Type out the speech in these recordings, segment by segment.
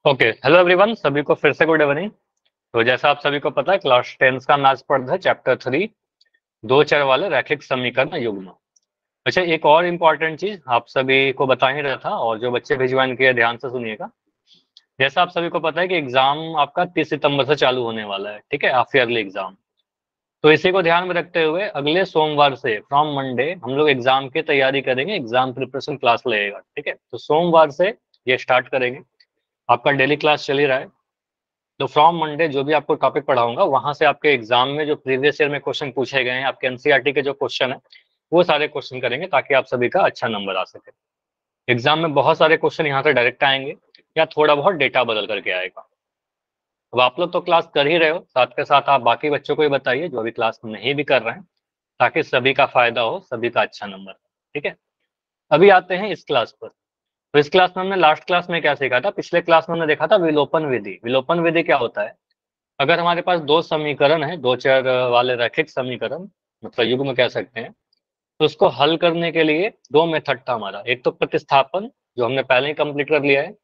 Okay, hello everyone, सभी को फिर से गुड इवनिंग। तो जैसा आप सभी को पता है, क्लास 10 का मैथ्स पढ़ है चैप्टर 3, दो चर वाले रैखिक समीकरण युग्म। अच्छा, एक और इम्पॉर्टेंट चीज आप सभी को बता ही रहा था, और जो बच्चे भी ज्वाइन किए ध्यान से सुनिएगा। जैसा आप सभी को पता है कि एग्जाम आपका 30 सितंबर से चालू होने वाला है, ठीक है, हाफ ईयरली एग्जाम। तो इसी को ध्यान में रखते हुए अगले सोमवार से फ्रॉम मंडे हम लोग एग्जाम की तैयारी करेंगे, एग्जाम प्रिपरेशन क्लास लगेगा, ठीक है। तो सोमवार से ये स्टार्ट करेंगे, आपका डेली क्लास चल ही रहा है। तो फ्रॉम मंडे जो भी आपको टॉपिक पढ़ाऊंगा वहां से आपके एग्जाम में जो प्रीवियस ईयर में क्वेश्चन पूछे गए हैं, आपके एनसीईआरटी के जो क्वेश्चन है वो सारे क्वेश्चन करेंगे, ताकि आप सभी का अच्छा नंबर आ सके। एग्जाम में बहुत सारे क्वेश्चन यहाँ से डायरेक्ट आएंगे या थोड़ा बहुत डेटा बदल करके आएगा। अब आप लोग तो क्लास कर ही रहे हो, साथ के साथ आप बाकी बच्चों को भी बताइए जो अभी क्लास नहीं भी कर रहे हैं, ताकि सभी का फायदा हो, सभी का अच्छा नंबर, ठीक है। अभी आते हैं इस क्लास पर। तो इस क्लास में हमने लास्ट क्लास में क्या सीखा था, पिछले क्लास में हमने देखा था विलोपन विधि। विलोपन विधि क्या होता है, अगर हमारे पास दो समीकरण है, दो चर वाले रैखिक समीकरण, मतलब युग्म कह सकते हैं, तो उसको हल करने के लिए दो मेथड था हमारा। एक तो प्रतिस्थापन, जो हमने पहले ही कंप्लीट कर लिया है।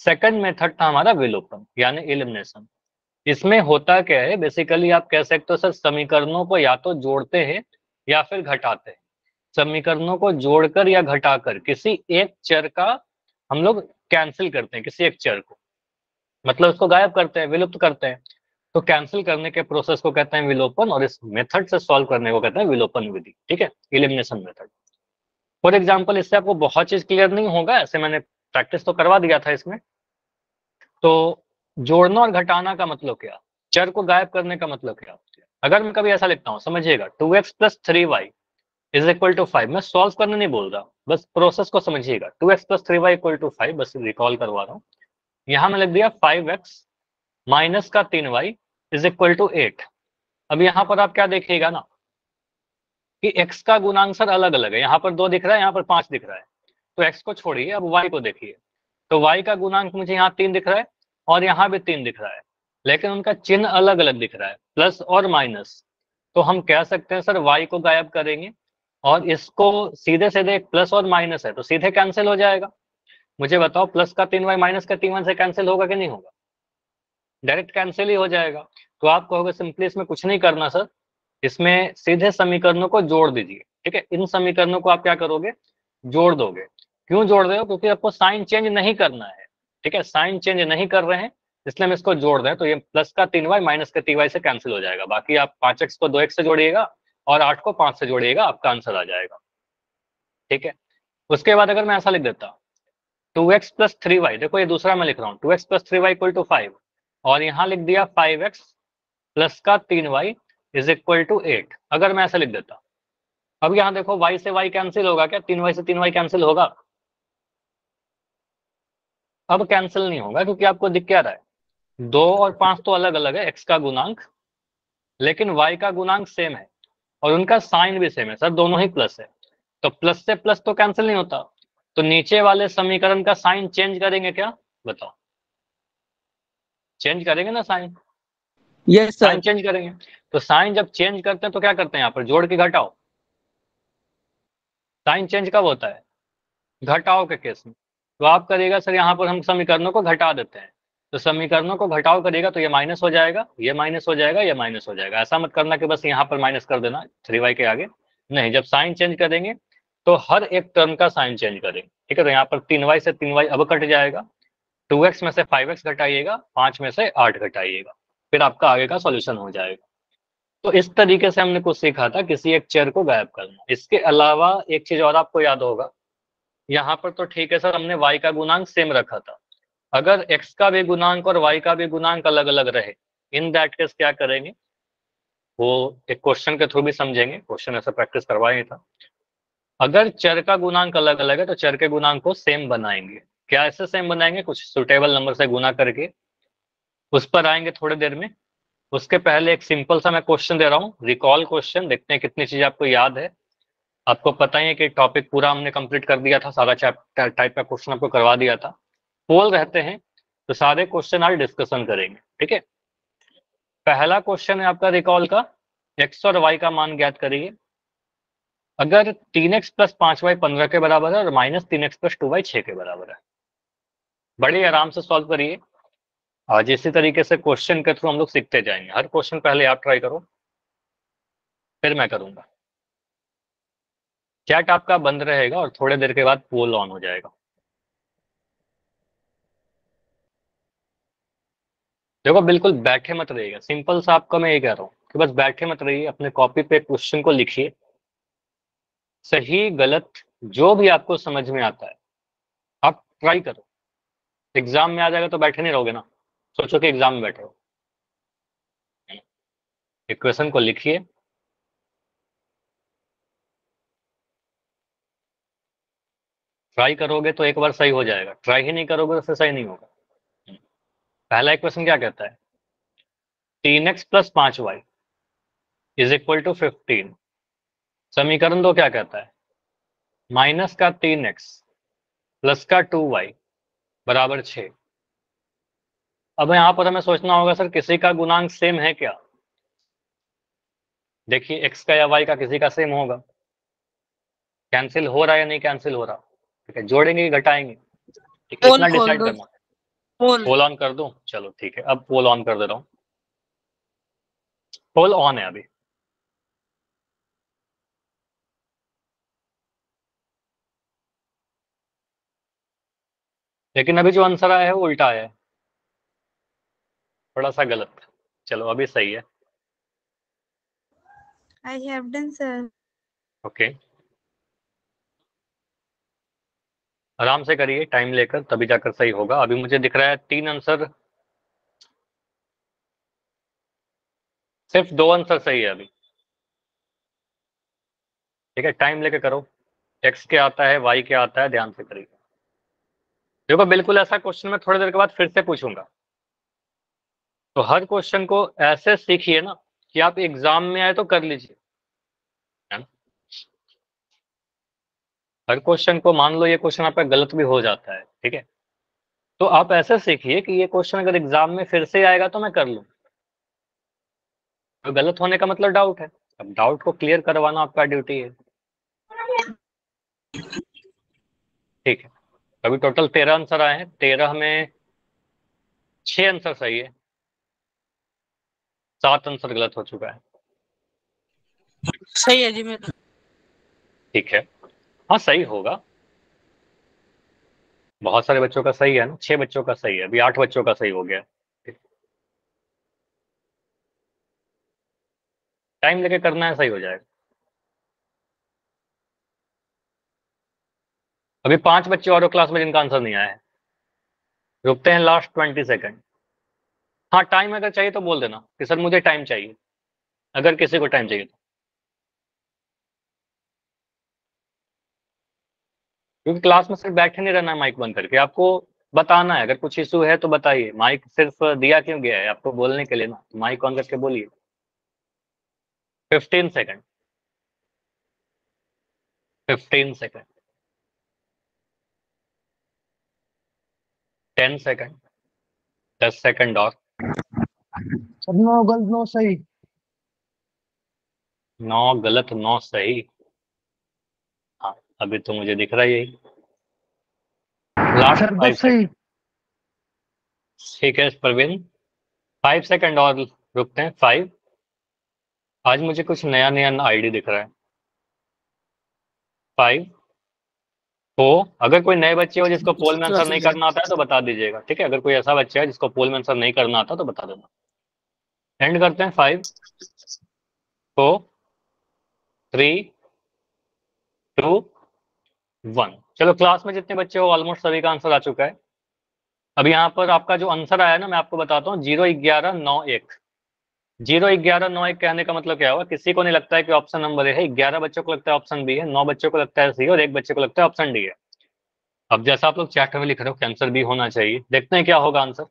सेकंड मेथड था हमारा विलोपन यानी एलिमिनेशन। इसमें होता क्या है, बेसिकली आप कह सकते हो सर, समीकरणों को या तो जोड़ते हैं या फिर घटाते हैं। समीकरणों को जोड़कर या घटाकर किसी एक चर का हम लोग कैंसिल करते हैं, किसी एक चर को, मतलब उसको गायब करते हैं, विलुप्त करते हैं। तो कैंसिल करने के प्रोसेस को कहते हैं विलोपन, और इस मेथड से सॉल्व करने को कहते हैं विलोपन विधि, ठीक है, एलिमिनेशन मेथड। फॉर एग्जांपल, इससे आपको बहुत चीज क्लियर नहीं होगा, ऐसे मैंने प्रैक्टिस तो करवा दिया था इसमें। तो जोड़ना और घटाना का मतलब क्या, चर को गायब करने का मतलब क्या। अगर मैं कभी ऐसा लिखता हूँ, समझिएगा, 2x + 3y = 5। मैं सॉल्व करने नहीं बोल रहा, बस प्रोसेस को समझिएगा। 2x + 3y = 5, बस रिकॉल करवा रहा हूँ। यहाँ मैं लिख दिया 5x माइनस का 3y = 8। अब यहाँ पर आप क्या देखिएगा ना, कि x का गुणांक सर अलग अलग है, यहाँ पर 2 दिख रहा है, यहाँ पर 5 दिख रहा है। तो x को छोड़िए, अब y को देखिए। तो y का गुणांक मुझे यहाँ 3 दिख रहा है और यहाँ भी 3 दिख रहा है, लेकिन उनका चिन्ह अलग अलग दिख रहा है, प्लस और माइनस। तो हम कह सकते हैं सर y को गायब करेंगे और इसको सीधे सीधे, एक प्लस और माइनस है तो सीधे कैंसिल हो जाएगा। मुझे बताओ, प्लस का 3y माइनस का 3y से कैंसिल होगा कि नहीं होगा, डायरेक्ट कैंसिल ही हो जाएगा। तो आप कहोगे सिंपली इसमें कुछ नहीं करना सर, इसमें सीधे समीकरणों को जोड़ दीजिए, ठीक है। इन समीकरणों को आप क्या करोगे, जोड़ दोगे। क्यों जोड़ रहे हो, क्योंकि आपको साइन चेंज नहीं करना है, ठीक है, साइन चेंज नहीं कर रहे हैं, इसलिए हम इसको जोड़ रहे हैं। तो ये प्लस का 3y माइनस का 3y से कैंसिल हो जाएगा। बाकी आप 5x को 2x से जोड़िएगा और 8 को 5 से जोड़िएगा, आपका आंसर आ जाएगा, ठीक है। उसके बाद अगर मैं ऐसा लिख देता, 2x + 3y, देखो ये दूसरा मैं लिख रहा हूँ, 2x + 3y = 5, और यहाँ लिख दिया 5x प्लस का 3y = 8। अगर मैं ऐसा लिख देता, अब यहाँ देखो y से y कैंसिल होगा क्या, 3y से 3y कैंसिल होगा। अब कैंसिल नहीं होगा, क्योंकि आपको दिख क्या रहा है, 2 और 5 तो अलग अलग है x का गुणांक, लेकिन y का गुणांक सेम है और उनका साइन भी सेम है सर, दोनों ही प्लस है। तो प्लस से प्लस तो कैंसिल नहीं होता, तो नीचे वाले समीकरण का साइन चेंज करेंगे क्या, बताओ, चेंज करेंगे ना sign, yes sign sir. Change करेंगे। तो साइन जब चेंज करते हैं तो क्या करते हैं, यहाँ पर जोड़ के घटाओ। साइन चेंज कब होता है, घटाओ के केस में। तो आप करिएगा सर, यहाँ पर हम समीकरणों को घटा देते हैं, तो समीकरणों को घटाओ करिएगा तो ये माइनस हो जाएगा, ये माइनस हो जाएगा, ये माइनस हो जाएगा। ऐसा मत करना कि बस यहाँ पर माइनस कर देना 3y के आगे, नहीं, जब साइन चेंज करेंगे तो हर एक टर्म का साइन चेंज करेंगे, ठीक है। तो यहाँ पर 3y से 3y अब कट जाएगा, 2x में से 5x घटाइएगा, 5 में से 8 घटाइएगा, फिर आपका आगे का सॉल्यूशन हो जाएगा। तो इस तरीके से हमने कुछ सीखा था, किसी एक चर को गायब करना। इसके अलावा एक चीज और आपको याद होगा, यहाँ पर तो ठीक है सर, हमने y का गुणांक सेम रखा था। अगर x का भी गुणांक और y का भी गुणांक अलग अलग रहे, इन दैट केस क्या करेंगे, वो एक क्वेश्चन के थ्रू भी समझेंगे, क्वेश्चन ऐसा प्रैक्टिस करवाया था। अगर चर का गुणांक अलग अलग है तो चर के गुणांक को सेम बनाएंगे। क्या ऐसे सेम बनाएंगे, कुछ सुटेबल नंबर से गुना करके, उस पर आएंगे थोड़ी देर में। उसके पहले एक सिंपल सा मैं क्वेश्चन दे रहा हूँ, रिकॉल क्वेश्चन, देखते हैं कितनी चीज आपको याद है। आपको पता ही है कि टॉपिक पूरा हमने कंप्लीट कर दिया था, सारा चैप्टर टाइप का क्वेश्चन आपको करवा दिया था। पोल रहते हैं तो सारे क्वेश्चन आज डिस्कशन करेंगे, ठीक है। पहला क्वेश्चन है आपका रिकॉल का, x और y का मान ज्ञात करिए। अगर 3x + 5y 15 के बराबर है और -3x + 2y 6 के बराबर है, बड़े आराम से सॉल्व करिए। आज इसी तरीके से क्वेश्चन के थ्रू हम लोग सीखते जाएंगे। हर क्वेश्चन पहले आप ट्राई करो, फिर मैं करूंगा। चैट आपका बंद रहेगा और थोड़ी देर के बाद पोल ऑन हो जाएगा। देखो बिल्कुल बैठे मत रहिएगा, सिंपल सा आपको मैं ये कह रहा हूँ कि बस बैठे मत रहिए, अपने कॉपी पे क्वेश्चन को लिखिए, सही गलत जो भी आपको समझ में आता है आप ट्राई करो। एग्जाम में आ जाएगा तो बैठे नहीं रहोगे ना, सोचो कि एग्जाम में बैठे हो। इक्वेशन को लिखिए, ट्राई करोगे तो एक बार सही हो जाएगा, ट्राई ही नहीं करोगे तो फिर सही नहीं होगा। पहला इक्वेशन क्या कहता है, 3x plus 5y is equal to 15। समीकरण दो क्या कहता है, माइनस का 3x प्लस का 2y बराबर 6। अब यहाँ पर हमें सोचना होगा सर किसी का गुणांक सेम है क्या। देखिए x का या y का किसी का सेम होगा, कैंसिल हो रहा है या नहीं कैंसिल हो रहा, ठीक है, जोड़ेंगे कि घटाएंगे, ठीक है, पोल इतना खोल डिसाइड दो। करना। पोल पोल ऑन कर दूं, चलो ठीक है, अब पोल ऑन कर दे रहा हूँ। पोल ऑन है अभी। लेकिन अभी जो आंसर आया है वो उल्टा आया है, थोड़ा सा गलत। चलो अभी सही है। I have done sir. Okay, आराम से करिए, टाइम लेकर, तभी जाकर सही होगा। अभी मुझे दिख रहा है 3 आंसर, सिर्फ 2 आंसर सही है अभी, ठीक है, टाइम लेके करो। एक्स क्या आता है, वाई क्या आता है, ध्यान से करिए। देखो बिल्कुल ऐसा क्वेश्चन मैं थोड़ी देर के बाद फिर से पूछूंगा, तो हर क्वेश्चन को ऐसे सीखिए ना कि आप एग्जाम में आए तो कर लीजिए, है ना। हर क्वेश्चन को, मान लो ये क्वेश्चन आपका गलत भी हो जाता है, ठीक है, तो आप ऐसे सीखिए कि ये क्वेश्चन अगर एग्जाम में फिर से आएगा तो मैं कर लूं। तो गलत होने का मतलब डाउट है, अब डाउट को क्लियर करवाना आपका ड्यूटी है, ठीक है। अभी टोटल 13 आंसर आए हैं, 13 में 6 आंसर सही है, 7 आंसर गलत हो चुका है, सही है जी मेरा। ठीक है। हाँ सही होगा, बहुत सारे बच्चों का सही है ना, 6 बच्चों का सही है, अभी 8 बच्चों का सही हो गया। टाइम लेके करना है, सही हो जाएगा। अभी 5 बच्चे और क्लास में जिनका आंसर नहीं आया है, रुकते हैं लास्ट 20 सेकंड। हाँ टाइम अगर चाहिए तो बोल देना कि सर मुझे टाइम चाहिए, अगर किसी को टाइम चाहिए तो, क्योंकि क्लास में सिर्फ बैठे नहीं रहना है माइक बंद करके, आपको बताना है। अगर कुछ इशू है तो बताइए, माइक सिर्फ दिया क्यों गया है आपको, बोलने के लिए ना, माइक ऑन करके बोलिए। 15 सेकंड, 15 सेकंड, 10 सेकंड, 10 सेकंड और। सर 9 गलत 9 सही। 9 गलत 9 सही, हाँ अभी तो मुझे दिख रहा है यही। लास्ट सर 5 10 सही। सेकंड, ठीक है प्रवीण, 5 सेकंड और रुकते हैं। 5, आज मुझे कुछ नया नया आईडी दिख रहा है। 5, तो अगर कोई नए बच्चे हो जिसको पोल में आंसर नहीं करना आता है तो बता दीजिएगा, ठीक है, अगर कोई ऐसा बच्चा है जिसको पोल में आंसर नहीं करना आता तो बता देना। एंड करते हैं। 5, 4, 3, 2, 1। चलो क्लास में जितने बच्चे हो ऑलमोस्ट सभी का आंसर आ चुका है। अब यहाँ पर आपका जो आंसर आया ना, मैं आपको बताता हूँ, 01191। 01191 कहने का मतलब क्या हुआ, किसी को नहीं लगता है कि ऑप्शन नंबर ए है, 11 बच्चों को लगता है ऑप्शन बी है, 9 बच्चों को लगता है सी और 1 बच्चे को लगता है ऑप्शन डी है। अब जैसा आप लोग चैट में लिख रहे हो कि आंसर बी होना चाहिए, देखते हैं क्या होगा आंसर।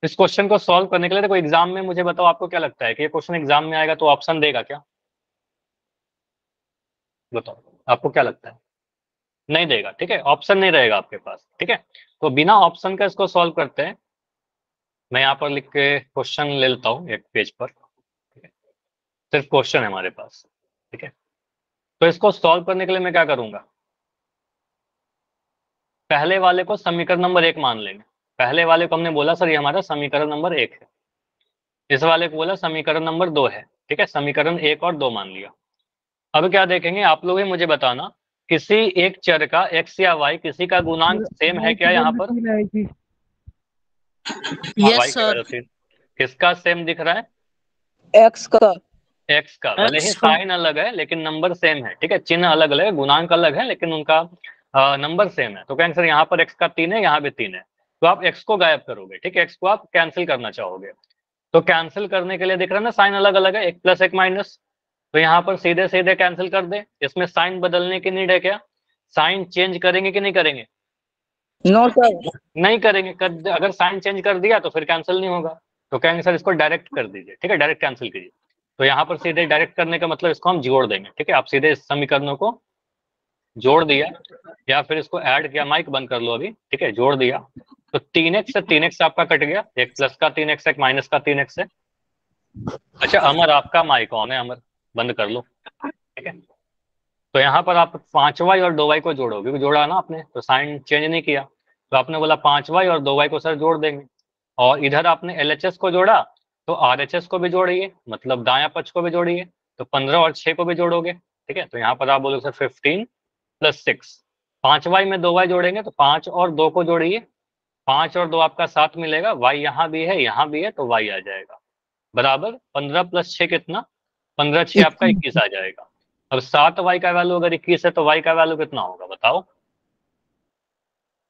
इस क्वेश्चन को सॉल्व करने के लिए देखो, एग्जाम में मुझे बताओ आपको क्या लगता है कि ये क्वेश्चन एग्जाम में आएगा तो ऑप्शन देगा क्या, बताओ आपको क्या लगता है। नहीं देगा, ठीक है, ऑप्शन नहीं रहेगा आपके पास, ठीक है। तो बिना ऑप्शन का इसको सॉल्व करते हैं। मैं यहाँ पर लिख के क्वेश्चन ले लेता हूँ एक पेज पर, ठीक है, सिर्फ क्वेश्चन है हमारे पास, ठीक है। तो इसको सॉल्व करने के लिए मैं क्या करूंगा, पहले वाले को समीकरण नंबर 1 मान लेंगे। पहले वाले को हमने बोला सर ये हमारा समीकरण नंबर 1 है, इस वाले को बोला समीकरण नंबर 2 है, ठीक है, समीकरण 1 और 2 मान लिया। अब क्या देखेंगे आप लोग, ही मुझे बताना, किसी एक चर का x या y किसी का गुणांक सेम है क्या यहाँ पर? हाँ, y यस की सर। वैल्यू 3, किसका सेम दिख रहा है? एक्स का x का, भले ही X का। साइन अलग है लेकिन नंबर सेम है, ठीक है, चिन्ह अलग अलग है, गुणांक अलग है लेकिन उनका नंबर सेम है। तो कहेंगे सर यहाँ पर x का 3 है, यहाँ भी 3 है, तो आप x को गायब करोगे, ठीक है, x को आप कैंसिल करना चाहोगे, तो कैंसिल करने के लिए दिख रहा है ना साइन अलग अलग है, 1 प्लस 1 माइनस, तो यहाँ पर सीधे सीधे कैंसिल कर दे। इसमें साइन बदलने की नीड है क्या? साइन चेंज करेंगे कि नहीं करेंगे? No sir. नहीं करेंगे। अगर साइन चेंज कर दिया तो फिर कैंसिल नहीं होगा, तो कहेंगे सर इसको डायरेक्ट कर दीजिए, ठीक है, डायरेक्ट कैंसिल कीजिए। तो यहाँ पर सीधे डायरेक्ट करने का मतलब इसको हम जोड़ देंगे, ठीक है, आप सीधे इस समीकरणों को जोड़ दिया या फिर इसको ऐड किया, माइक बंद कर लो अभी, ठीक है, जोड़ दिया तो 3x से 3x आपका कट गया, एक प्लस का 3x एक माइनस का 3x है। अच्छा अमर, आपका माइक ऑन है, अमर बंद कर लो, ठीक है। तो यहाँ पर आप 5y और 2y को जोड़ोगे, क्योंकि जोड़ा ना आपने, तो साइन चेंज नहीं किया, तो आपने बोला 5y और 2y को सर जोड़ देंगे, और इधर आपने LHS को जोड़ा तो RHS को भी जोड़िए, मतलब दाया पक्ष को भी जोड़िए, तो 15 और 6 को भी जोड़ोगे, ठीक है। तो यहाँ पर आप बोलोगे सर 15 + 6, 5y में 2y जोड़ेंगे तो 5 और 2 को जोड़िए, 5 और 2 आपका 7 मिलेगा, y यहाँ भी है यहाँ भी है तो y आ जाएगा, बराबर 15 + 6 कितना? 15 6 आपका 21 आ जाएगा। अब 7y का वैल्यू अगर 21 है तो y का वैल्यू कितना होगा बताओ?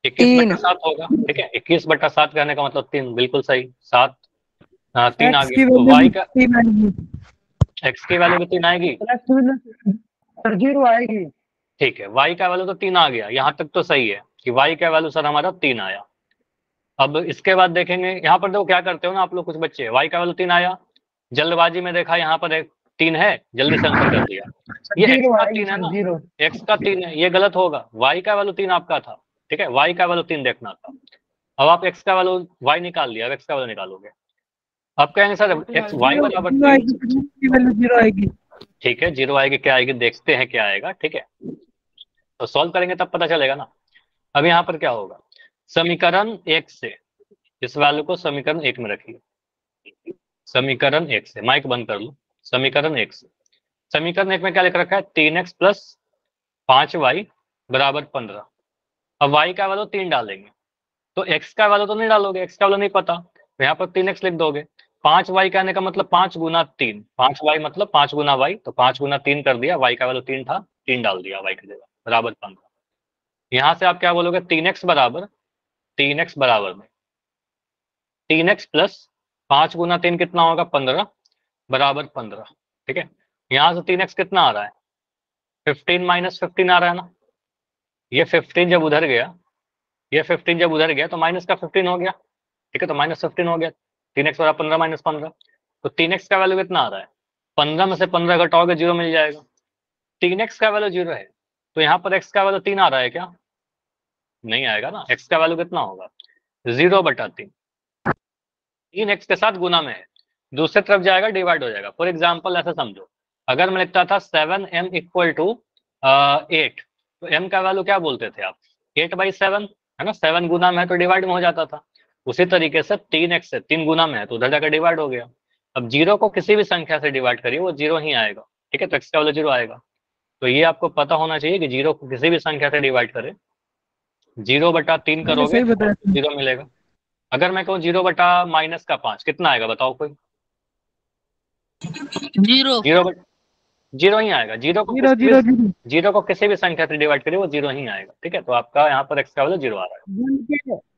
21/7 होगा, ठीक है, 21/7 कहने का मतलब 3, बिल्कुल सही, 7 3 आ गया, तो y का x की वैल्यू भी 3 आएगी, जीरो आएगी। ठीक है, y का वैल्यू तो 3 आ गया, यहाँ तक तो सही है कि y का वैल्यू सर हमारा 3 आया। अब इसके बाद देखेंगे, यहाँ पर देखो क्या करते हो ना आप लोग कुछ बच्चे, y का वैल्यू 3 आया, जल्दबाजी में देखा यहाँ पर एक 3 है, जल्दी से आंसर कर दिया, ये x जीरो का आएगी 3 है सर, ना, जीरो। x का 3 है, ये गलत होगा, y का वैल्यू 3 आपका था, ठीक है, y का वैल्यू 3 देखना था। अब आप x का वैल्यू y निकाल लिया, अब x का वैल्यू निकालोगे, अब कहेंगे सर x y बराबर 3, जीरो आएगी। ठीक है, 0 आएगी, क्या आएगी देखते हैं क्या आएगा, ठीक है, तो सॉल्व करेंगे तब पता चलेगा ना। अब यहाँ पर क्या होगा, समीकरण 1 से इस वैल्यू को समीकरण 1 में रखिए, समीकरण 1 से, माइक बंद कर लो, समीकरण 1 से, समीकरण 1 में क्या लिख रखा है, 3x + 5y = 15। अब y का वैल्यू 3 डालेंगे, तो x का वैल्यू तो नहीं डालोगे, x का वैल्यू नहीं पता, तो यहाँ पर 3x लिख दोगे, 5y कहने का मतलब 5 × 3, 5y मतलब 5 × y, तो 5 × 3 कर दिया, y का वैल्यू 3 था, 3 डाल दिया y की जगह, बराबर 15। यहाँ से आप क्या बोलोगे, 3x बराबर, 3x बराबर में 3x + 5 × 3 कितना होगा, 15 बराबर 15, ठीक है। यहाँ से 3x कितना आ रहा है, 15 - 15 आ रहा है ना, ये 15 जब उधर गया, ये 15 जब उधर गया तो माइनस का 15 हो गया, ठीक है, तो -15 हो गया, 3x बराबर 15 - 15, तो 3x का वैल्यू कितना आ रहा है, 15 में से 15 घटाओगे 0 मिल जाएगा, 3x का वैल्यू 0 है, तो यहाँ पर x का वैल्यू 3 आ रहा है क्या? नहीं आएगा ना, x का वैल्यू कितना होगा, 0/3, 3x के साथ गुना में है, दूसरी तरफ जाएगा डिवाइड हो जाएगा। फॉर एग्जाम्पल ऐसा समझो, अगर मैं लिखता था 7m = 8, तो m का वैल्यू क्या बोलते थे आप, 8/7 है ना, 7 गुना में है तो डिवाइड में हो जाता था, उसी तरीके से 3x से 3 गुना में है तो उधर जाकर डिवाइड हो गया। अब 0 को किसी भी संख्या से डिवाइड करिए वो 0 ही आएगा, ठीक है, तो x का वैल्यू 0 आएगा। तो ये आपको पता होना चाहिए कि 0 को किसी भी संख्या से डिवाइड करे, 0/3 करोगे तो 0 मिलेगा। अगर मैं कहूँ 0/-5 कितना आएगा बताओ कोई? 0। 0 ही आएगा, 0 को किसी भी संख्या से डिवाइड करिए वो 0 ही आएगा, ठीक है, तो आपका यहाँ पर x का वैल्यू 0 आ रहा है।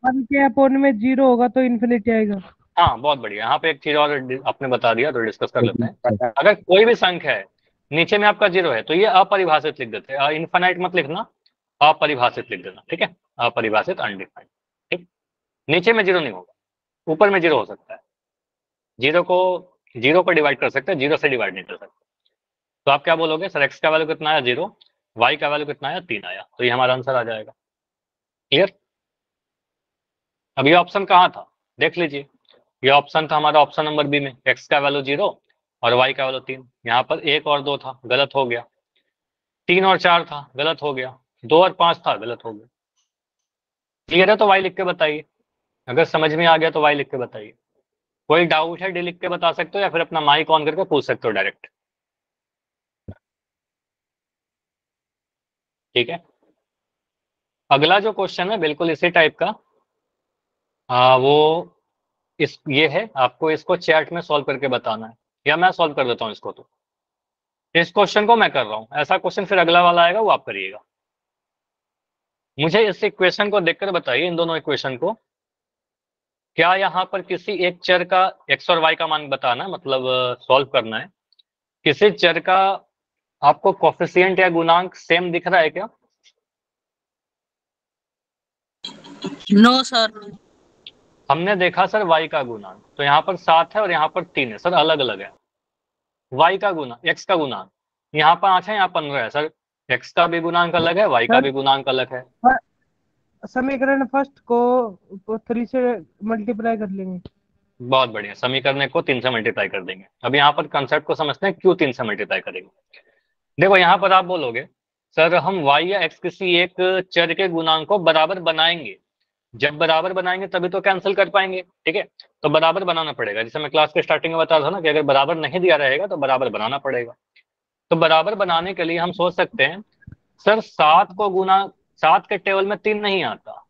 1//, में 0 होगा तो इन्फिनिटी आएगा। हाँ बहुत बढ़िया, यहाँ पे एक चीज और आपने बता दिया तो डिस्कस कर लेते हैं। अगर कोई भी संख्या है नीचे में आपका 0 है तो ये अपरिभाषित लिख देते हैं, इनफाइनाइट मत लिखना, अपरिभाषित लिख देना, ठीक है, अपरिभाषित, अनडिफाइंड, ठीक, नीचे में 0 नहीं होगा, ऊपर में 0 हो सकता है, 0 को डिवाइड कर सकते हैं, 0 से डिवाइड नहीं कर सकते। तो आप क्या बोलोगे सर, x का वैल्यू कितना आया 0, y का वैल्यू कितना आया 3 आया, तो ये हमारा आंसर आ जाएगा। क्लियर? अब ये ऑप्शन कहाँ था देख लीजिए, ये ऑप्शन था हमारा ऑप्शन नंबर बी में, x का वैल्यू 0 और y का वैल्यू 3, यहाँ पर 1 और 2 था, गलत हो गया, 3 और 4 था, गलत हो गया, 2 और 5 था, गलत हो गया। क्लियर है तो वाई लिख के बताइए, अगर समझ में आ गया तो वाई लिख के बताइए। कोई डाउट है डी लिख के बता सकते हो या फिर अपना माइक ऑन करके पूछ सकते हो डायरेक्ट। ठीक है, अगला जो क्वेश्चन है बिल्कुल इसी टाइप का, वो ये है, आपको इसको चैट में सॉल्व करके बताना है, या मैं सॉल्व कर देता हूँ इसको। तो इस क्वेश्चन को मैं कर रहा हूँ, ऐसा क्वेश्चन फिर अगला वाला आएगा वो आप करिएगा। मुझे इस इक्वेशन को देखकर बताइए, इन दोनों इक्वेशन को, क्या यहाँ पर किसी एक चर का एक्स और वाई का मान बताना है, मतलब सॉल्व करना है, किसी चर का आपको कोफिशिएंट या गुणांक सेम दिख रहा है क्या? No sir. हमने देखा सर y का गुणांक, तो यहाँ पर 7 है और यहाँ पर 3 है सर, अलग अलग है। y का गुणांक, x का गुणांक यहाँ 5 है, यहाँ 15 है सर, x का भी गुणांक अलग है, y का भी गुणांक अलग है। समीकरण फर्स्ट को 3 से मल्टीप्लाई कर लेंगे। बहुत बढ़िया, समीकरण को 3 से मल्टीप्लाई कर देंगे। अब यहाँ पर कंसेप्ट को समझते हैं, क्यों 3 से मल्टीप्लाई करेंगे। देखो यहाँ पर आप बोलोगे सर हम y या x किसी एक चर के गुणांक को बराबर बनाएंगे, जब बराबर बनाएंगे तभी तो कैंसिल कर पाएंगे। ठीक है, तो बराबर बनाना पड़ेगा, जैसे मैं क्लास के स्टार्टिंग में बता रहा था ना कि अगर बराबर नहीं दिया रहेगा तो बराबर बनाना पड़ेगा। तो बराबर बनाने के लिए हम सोच सकते हैं सर 7 के टेबल में 3 नहीं आता,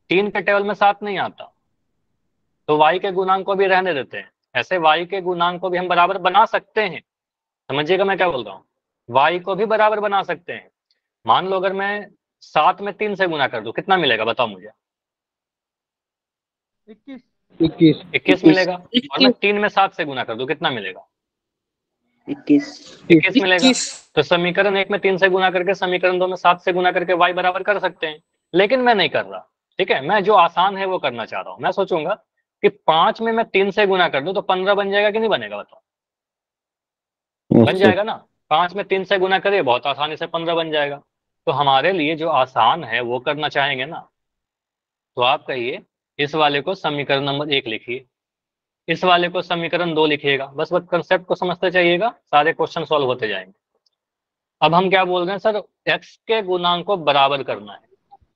3 के टेबल में 7 नहीं आता, तो y के गुणांक को भी रहने देते हैं। ऐसे y के गुणांक को भी हम बराबर बना सकते हैं, समझिएगा मैं क्या बोल रहा हूँ, y को भी बराबर बना सकते हैं। मान लो अगर मैं 7 में 3 से गुना कर दूं, कितना मिलेगा बताओ मुझे? 21 मिलेगा। और मैं 3 में 7 से गुना कर दूं, कितना मिलेगा? 21 मिलेगा। तो समीकरण 1 में 3 से गुना करके समीकरण 2 में 7 से गुना करके y बराबर कर सकते हैं, लेकिन मैं नहीं कर रहा। ठीक है, मैं जो आसान है वो करना चाह रहा हूं। मैं सोचूंगा कि 5 में मैं 3 से गुना कर दूं तो 15 बन जाएगा कि नहीं बनेगा बताओ? बन जाएगा ना। 5 में 3 से गुना करिए, बहुत आसानी से 15 बन जाएगा। तो हमारे लिए जो आसान है वो करना चाहेंगे ना, तो आप कहिए इस वाले को समीकरण नंबर 1 लिखिए, इस वाले को समीकरण 2 लिखिएगा। बस कंसेप्ट को समझते जाइएगा, सारे क्वेश्चन सॉल्व होते जाएंगे। अब हम क्या बोल रहे हैं सर, x के गुणांक को बराबर करना है।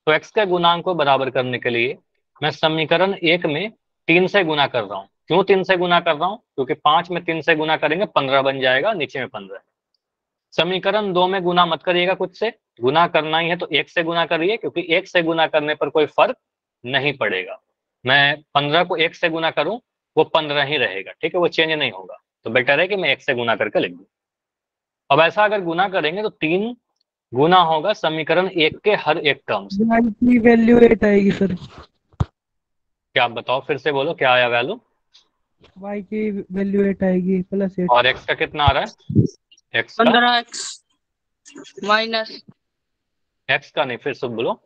तो x के गुणांक को बराबर करने के लिए मैं समीकरण 1 में 3 से गुना कर रहा हूं। क्यों 3 से गुना कर रहा हूं? क्योंकि 5 में 3 से गुना करेंगे 15 बन जाएगा, नीचे में 15। समीकरण 2 में गुना मत करिएगा, कुछ से गुना करना ही है तो 1 से गुना करिए, क्योंकि 1 से गुना करने पर कोई फर्क नहीं पड़ेगा। मैं 15 को 1 से गुना करूं, वो 15 ही रहेगा। ठीक है, वो चेंज नहीं होगा। तो बेटर है कि मैं 1 से गुना करके लिख दूं। अब ऐसा अगर गुना करेंगे तो 3 गुना होगा समीकरण 1 के हर एक टर्म से। y की वैल्यू 8 आएगी सर। क्या आप बताओ, फिर से बोलो क्या आया वैल्यू? y की वैल्यू 8 आएगी +8। और x का कितना आ रहा है? x का 15x माइनस x का नहीं, फिर से बोलो,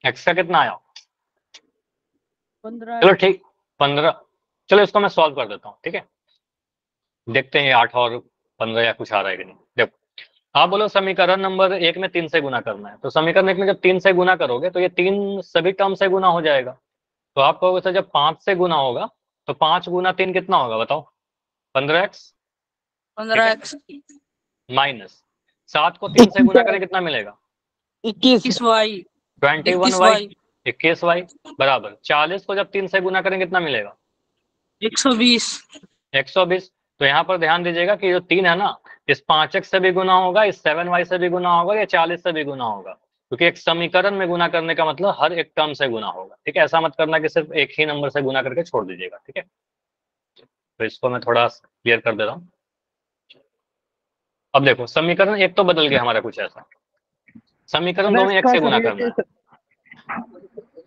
x का कितना आया? 15। चलो ठीक, 15। चलो इसको मैं सॉल्व कर देता हूँ। ठीक है, देखते हैं 8 और 15 या कुछ आ रहा है कि नहीं। देखो आप बोलो समीकरण नंबर 1 में 3 से गुना करना है, तो समीकरण 1 में जब 3 से गुना करोगे तो ये 3 सभी टर्म से गुना हो जाएगा। तो आप कहोगे सर जब 5 से गुना होगा तो 5 गुना 3 कितना होगा बताओ? 15x 15x माइनस 7 को 3 से गुना करें कितना मिलेगा? 21y 21y 21y बराबर 40 को जब 3 से गुना करें कितना मिलेगा? 120 120। तो यहाँ पर ध्यान दीजिएगा कि जो 3 है ना, इस 5x से भी गुना होगा, इस 7y से भी गुना होगा, या 40 से भी गुना होगा, क्योंकि एक समीकरण में गुना करने का मतलब हर एक टर्म से गुना होगा। ठीक है, ऐसा मत करना कि सिर्फ एक ही नंबर से गुना करके छोड़ दीजिएगा। ठीक है, तो इसको मैं थोड़ा क्लियर कर दे रहा हूँ। अब देखो समीकरण 1 तो बदल गया हमारा कुछ ऐसा, समीकरण 2 में 1 से गुना करना है।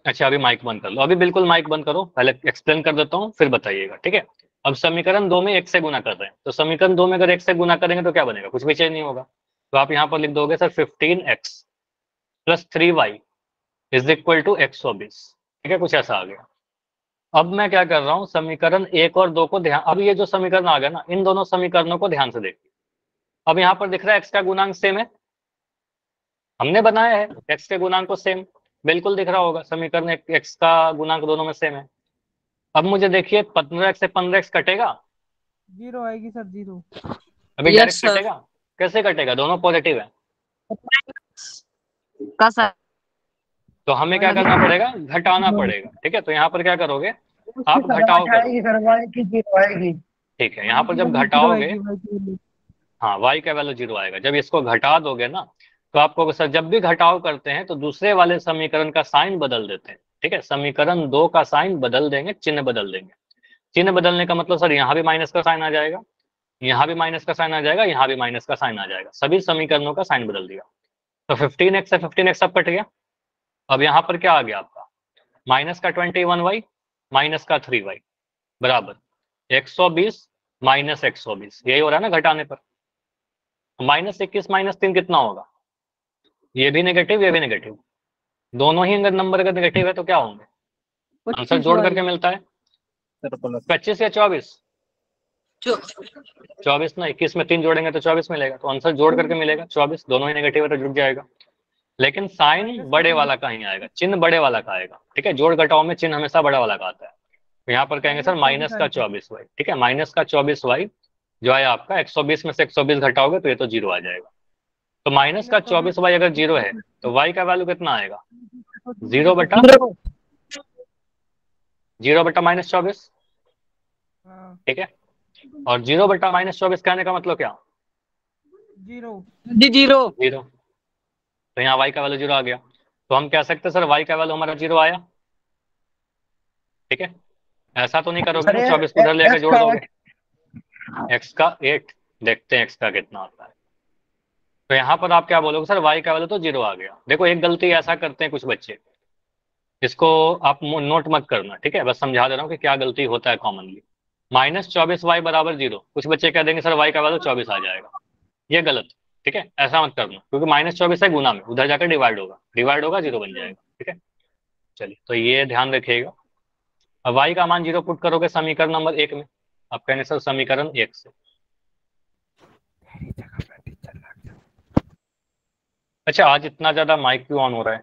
अच्छा अभी माइक बंद कर लो, अभी बिल्कुल माइक बंद करो, पहले एक्सप्लेन कर देता हूँ फिर बताइएगा। ठीक है, अब समीकरण 2 में 1 से गुना कर रहे हैं, तो समीकरण 2 में अगर 1 से गुना करेंगे तो क्या बनेगा? कुछ भी चेंज नहीं होगा। तो आप यहाँ पर लिख दोगे सर 15x + 3y = 120। ठीक है, कुछ ऐसा आ गया। अब मैं क्या कर रहा हूँ, समीकरण 1 और 2 को ध्यान, अब ये जो समीकरण आ गया ना, इन दोनों समीकरणों को ध्यान से देखिए। अब यहाँ पर दिख रहा है x का गुणांक सेम है, हमने बनाया है x के गुणांक को सेम, बिल्कुल दिख रहा होगा समीकरण x का गुणांक दोनों में सेम है। अब मुझे देखिए 15x से 15x कटेगा, 0 आएगी सर, 0। अभी Yes, डायरेक्ट sir. कटेगा? कैसे कटेगा? दोनों पॉजिटिव है। का सर तो हमें क्या करना पड़ेगा, घटाना पड़ेगा। ठीक है, तो यहाँ पर क्या करोगे आप, घटाओ करो। सर वाई की जीरो आएगी। ठीक है, यहाँ पर जब जीरो घटाओगे, आएगी भाई जीरो। हाँ y का वैल्यू 0 आएगा। जब इसको घटा दोगे ना, तो आपको सर जब भी घटाव करते हैं तो दूसरे वाले समीकरण का साइन बदल देते हैं। ठीक है, समीकरण 2 का साइन बदल देंगे, चिन्ह बदल देंगे। चिन्ह बदलने का मतलब सर यहाँ भी माइनस का साइन आ जाएगा, यहाँ भी माइनस का साइन आ जाएगा, यहाँ भी माइनस का साइन आ जाएगा। सभी समीकरणों का साइन बदल दिया। तो 15x से 15x सब कट गया। अब यहाँ पर क्या आ गया आपका, माइनस का 21y माइनस का 3y बराबर 120 माइनस 120। यही हो रहा है ना घटाने पर। -21 -3 कितना होगा, ये भी नेगेटिव, ये भी नेगेटिव, दोनों ही अगर नंबर अगर नेगेटिव है तो क्या होंगे, आंसर 25 जोड़ वाई। करके मिलता है 25 या 24। जो 24 ना, 21 में 3 जोड़ेंगे तो 24 मिलेगा, तो आंसर जोड़ करके मिलेगा 24। दोनों ही नेगेटिव है तो जुड़ जाएगा। लेकिन साइन बड़े वाला का ही आएगा, चिन्ह बड़े वाला का आएगा। ठीक है, जोड़ घटाओ में चिन्ह हमेशा बड़ा वाला का आता है। तो यहाँ पर कहेंगे सर माइनस का 24y। ठीक है, माइनस का 24y जो है आपका 120 में से 120 घटाओगे तो ये तो 0 आ जाएगा। तो माइनस का 24y अगर 0 है तो y का वैल्यू कितना आएगा, 0 बटा -24। हाँ, ठीक है, और 0 बटा -24 कहने का मतलब क्या, जीरो। जी जीरो। 0। तो यहाँ y का वैल्यू 0 आ गया। तो हम कह सकते हैं सर y का वैल्यू हमारा 0 आया। ठीक है, ऐसा तो नहीं करोगे सर ना ये 24 को उधर लेके एक्स जोड़ का दोगे। x का 8, देखते हैं x का कितना आता है। तो यहाँ पर आप क्या बोलोगे, सर y का वैल्यू तो 0 आ गया। देखो एक गलती ऐसा करते हैं कुछ बच्चे, इसको आप नोट मत करना। ठीक है, बस समझा दे रहा हूँ कि क्या गलती होता है कॉमनली। -24y बराबर 0, कुछ बच्चे कह देंगे सर y का वैल्यू 24 आ जाएगा। ये गलत। ठीक है, ऐसा मत करना, क्योंकि -24 है गुना में, उधर जाकर डिवाइड होगा, 0 बन जाएगा। ठीक है, चलिए तो ये ध्यान रखिएगा। अब y का मान 0 पुट करोगे समीकरण नंबर 1 में, आप कहेंगे सर समीकरण 1 से। अच्छा, आज इतना ज्यादा माइक क्यों ऑन हो रहा है,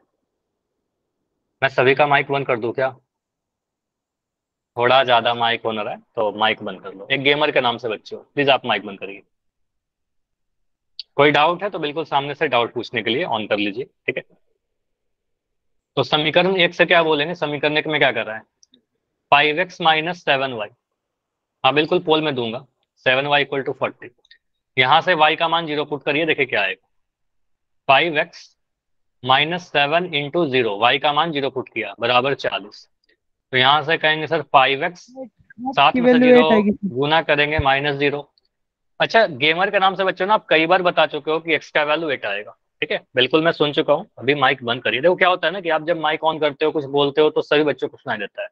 मैं सभी का माइक बंद कर दूं क्या, थोड़ा ज्यादा माइक ऑन हो रहा है तो माइक बंद कर लो। एक गेमर के नाम से बच्चे हो, प्लीज आप माइक बंद करिए। कोई डाउट है तो बिल्कुल सामने से डाउट पूछने के लिए ऑन कर लीजिए। ठीक है, तो समीकरण 1 से क्या बोलेंगे, समीकरण 1 में क्या कर रहा है, 5x माइनस 7y। हाँ बिल्कुल पोल में दूंगा, 7y इक्वल टू 40। यहाँ से y का मान 0 पुट करिए, देखिए क्या आएगा, 5x माइनस 7 इंटू 0, वाई का मान 0 पुट किया बराबर 40। तो यहाँ से कहेंगे सर 5x, साथ की में से वैल्यू 0 8 आएगी। गुना करेंगे -0। अच्छा, गेमर के नाम से बच्चों ना आप कई बार बता चुके हो कि x का वैल्यू 8 आएगा। ठीक है, बिल्कुल मैं सुन चुका हूँ। अभी माइक बंद करिए। देखो क्या होता है ना कि आप जब माइक ऑन करते हो कुछ बोलते हो तो सभी बच्चों को सुनाई देता है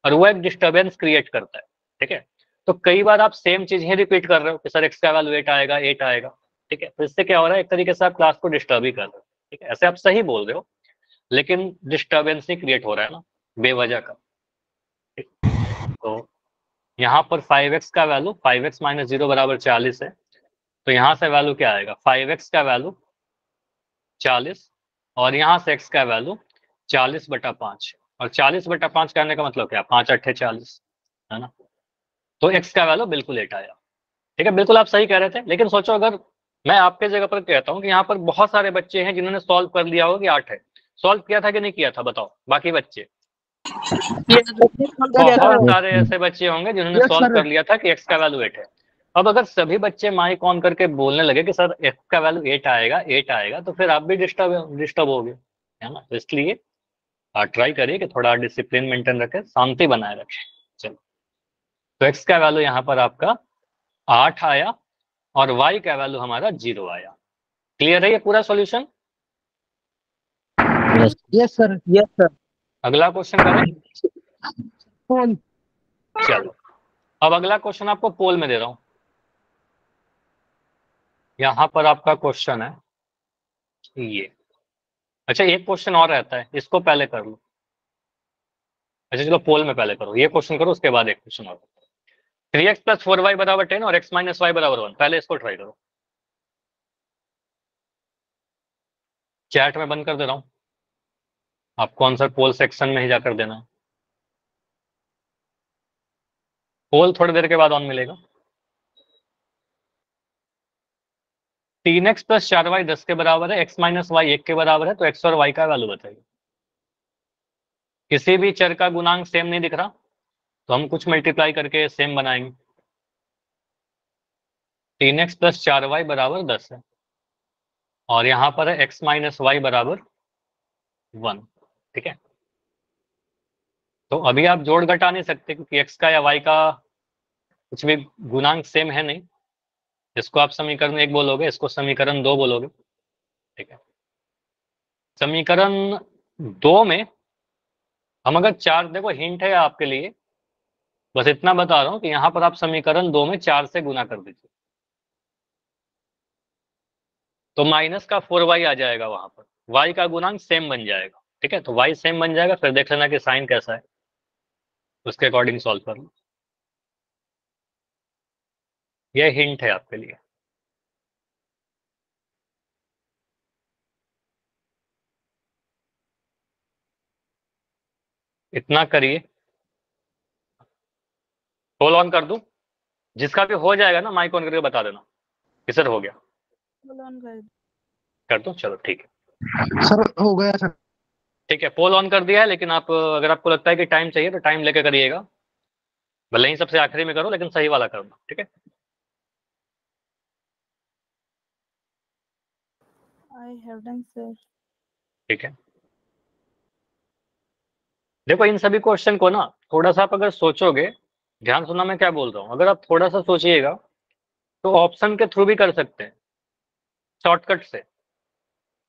और वो एक डिस्टर्बेंस क्रिएट करता है। ठीक है, तो कई बार आप सेम चीज ही रिपीट कर रहे हो कि सर x का वैल्यू 8 आएगा, 8 आएगा। ठीक है, तो इससे क्या हो रहा है, एक तरीके से आप क्लास को डिस्टर्ब ही कर रहे हो। ठीक है, ऐसे आप सही बोल रहे हो लेकिन डिस्टर्बेंस ही क्रिएट हो रहा है ना बेवजह का। ठीक? तो यहाँ पर 5x का वैल्यू 5x माइनस 0 बराबर 40 है। तो यहाँ से वैल्यू क्या आएगा, 5x का वैल्यू 40 और यहाँ से x का वैल्यू 40/5। और 40/5 कहने का मतलब क्या, 5 अट्ठे 40 है ना। तो x का वैल्यू बिल्कुल 8 आया। ठीक है, बिल्कुल आप सही कह रहे थे। लेकिन सोचो अगर मैं आपके जगह पर कहता हूँ कि यहाँ पर बहुत सारे बच्चे हैं जिन्होंने सॉल्व कर लिया होगा कि 8 है, सॉल्व किया था कि नहीं किया था, बताओ बाकी बच्चे। बहुत सारे ऐसे बच्चे होंगे जिन्होंने Yes, सॉल्व sir. कर लिया था कि x का वैल्यू 8 है। अब अगर सभी बच्चे माइक ऑन करके बोलने लगे कि सर x का वैल्यू 8 आएगा, 8 आएगा, तो फिर आप भी डिस्टर्ब होगे, है ना। तो इसलिए ट्राई करिए कि थोड़ा डिसिप्लिन मेंटेन रखें, शांति बनाए रखें। चलो, तो x का वैल्यू यहाँ पर आपका 8 आया और y का वैल्यू हमारा 0 आया। क्लियर है ये पूरा solution. Yes, sir. Yes, sir. अगला क्वेश्चन करें। Phone. चलो, अब अगला क्वेश्चन आपको पोल में दे रहा हूं। यहाँ पर आपका क्वेश्चन है ये। अच्छा, एक क्वेश्चन और रहता है, इसको पहले कर लो। अच्छा चलो, पोल में पहले करो, ये क्वेश्चन करो, उसके बाद एक क्वेश्चन और। 3x प्लस 4y बराबर 10 और x माइनस वाई बराबर 1, पहले इसको ट्राई करो। चैट में बंद कर दे रहा हूँ, आपको आंसर पोल सेक्शन में ही जाकर देना है। पोल थोड़ी देर के बाद ऑन मिलेगा। 3x प्लस 4y 10 के बराबर है, x माइनस वाई 1 के बराबर है, तो x और y का वैल्यू बताइए। किसी भी चर का गुणांक सेम नहीं दिख रहा तो हम कुछ मल्टीप्लाई करके सेम बनाएंगे। 3x + 4y = 10 है और यहाँ पर है x - y = 1। ठीक है, तो अभी आप जोड़ घटा नहीं सकते क्योंकि x का या y का कुछ भी गुणांक सेम है नहीं। इसको आप समीकरण 1 बोलोगे, इसको समीकरण 2 बोलोगे। ठीक है, समीकरण 2 में हम अगर 4, देखो हिंट है आपके लिए, बस इतना बता रहा हूं कि यहाँ पर आप समीकरण 2 में 4 से गुना कर दीजिए तो माइनस का 4y आ जाएगा, वहां पर y का गुणांक सेम बन जाएगा। ठीक है, तो y सेम बन जाएगा, फिर देख लेना कि साइन कैसा है, उसके अकॉर्डिंग सॉल्व कर लो। यह हिंट है आपके लिए। इतना करिए, होल ऑन कर दूं? जिसका भी हो जाएगा ना माइक ऑन करके बता देना किसर हो गया। कर दूं? चलो ठीक है। सर हो गया सर। ठीक है, पोल ऑन कर दिया है, लेकिन आप अगर आपको लगता है कि टाइम चाहिए तो टाइम लेके करिएगा, भले ही सबसे आखिरी में करो लेकिन सही वाला करना। ठीक है, I have done, sir. ठीक है। देखो इन सभी क्वेश्चन को ना थोड़ा सा आप अगर सोचोगे, ध्यान सुनना मैं क्या बोल रहा हूँ, अगर आप थोड़ा सा सोचिएगा तो ऑप्शन के थ्रू भी कर सकते हैं, शॉर्टकट से।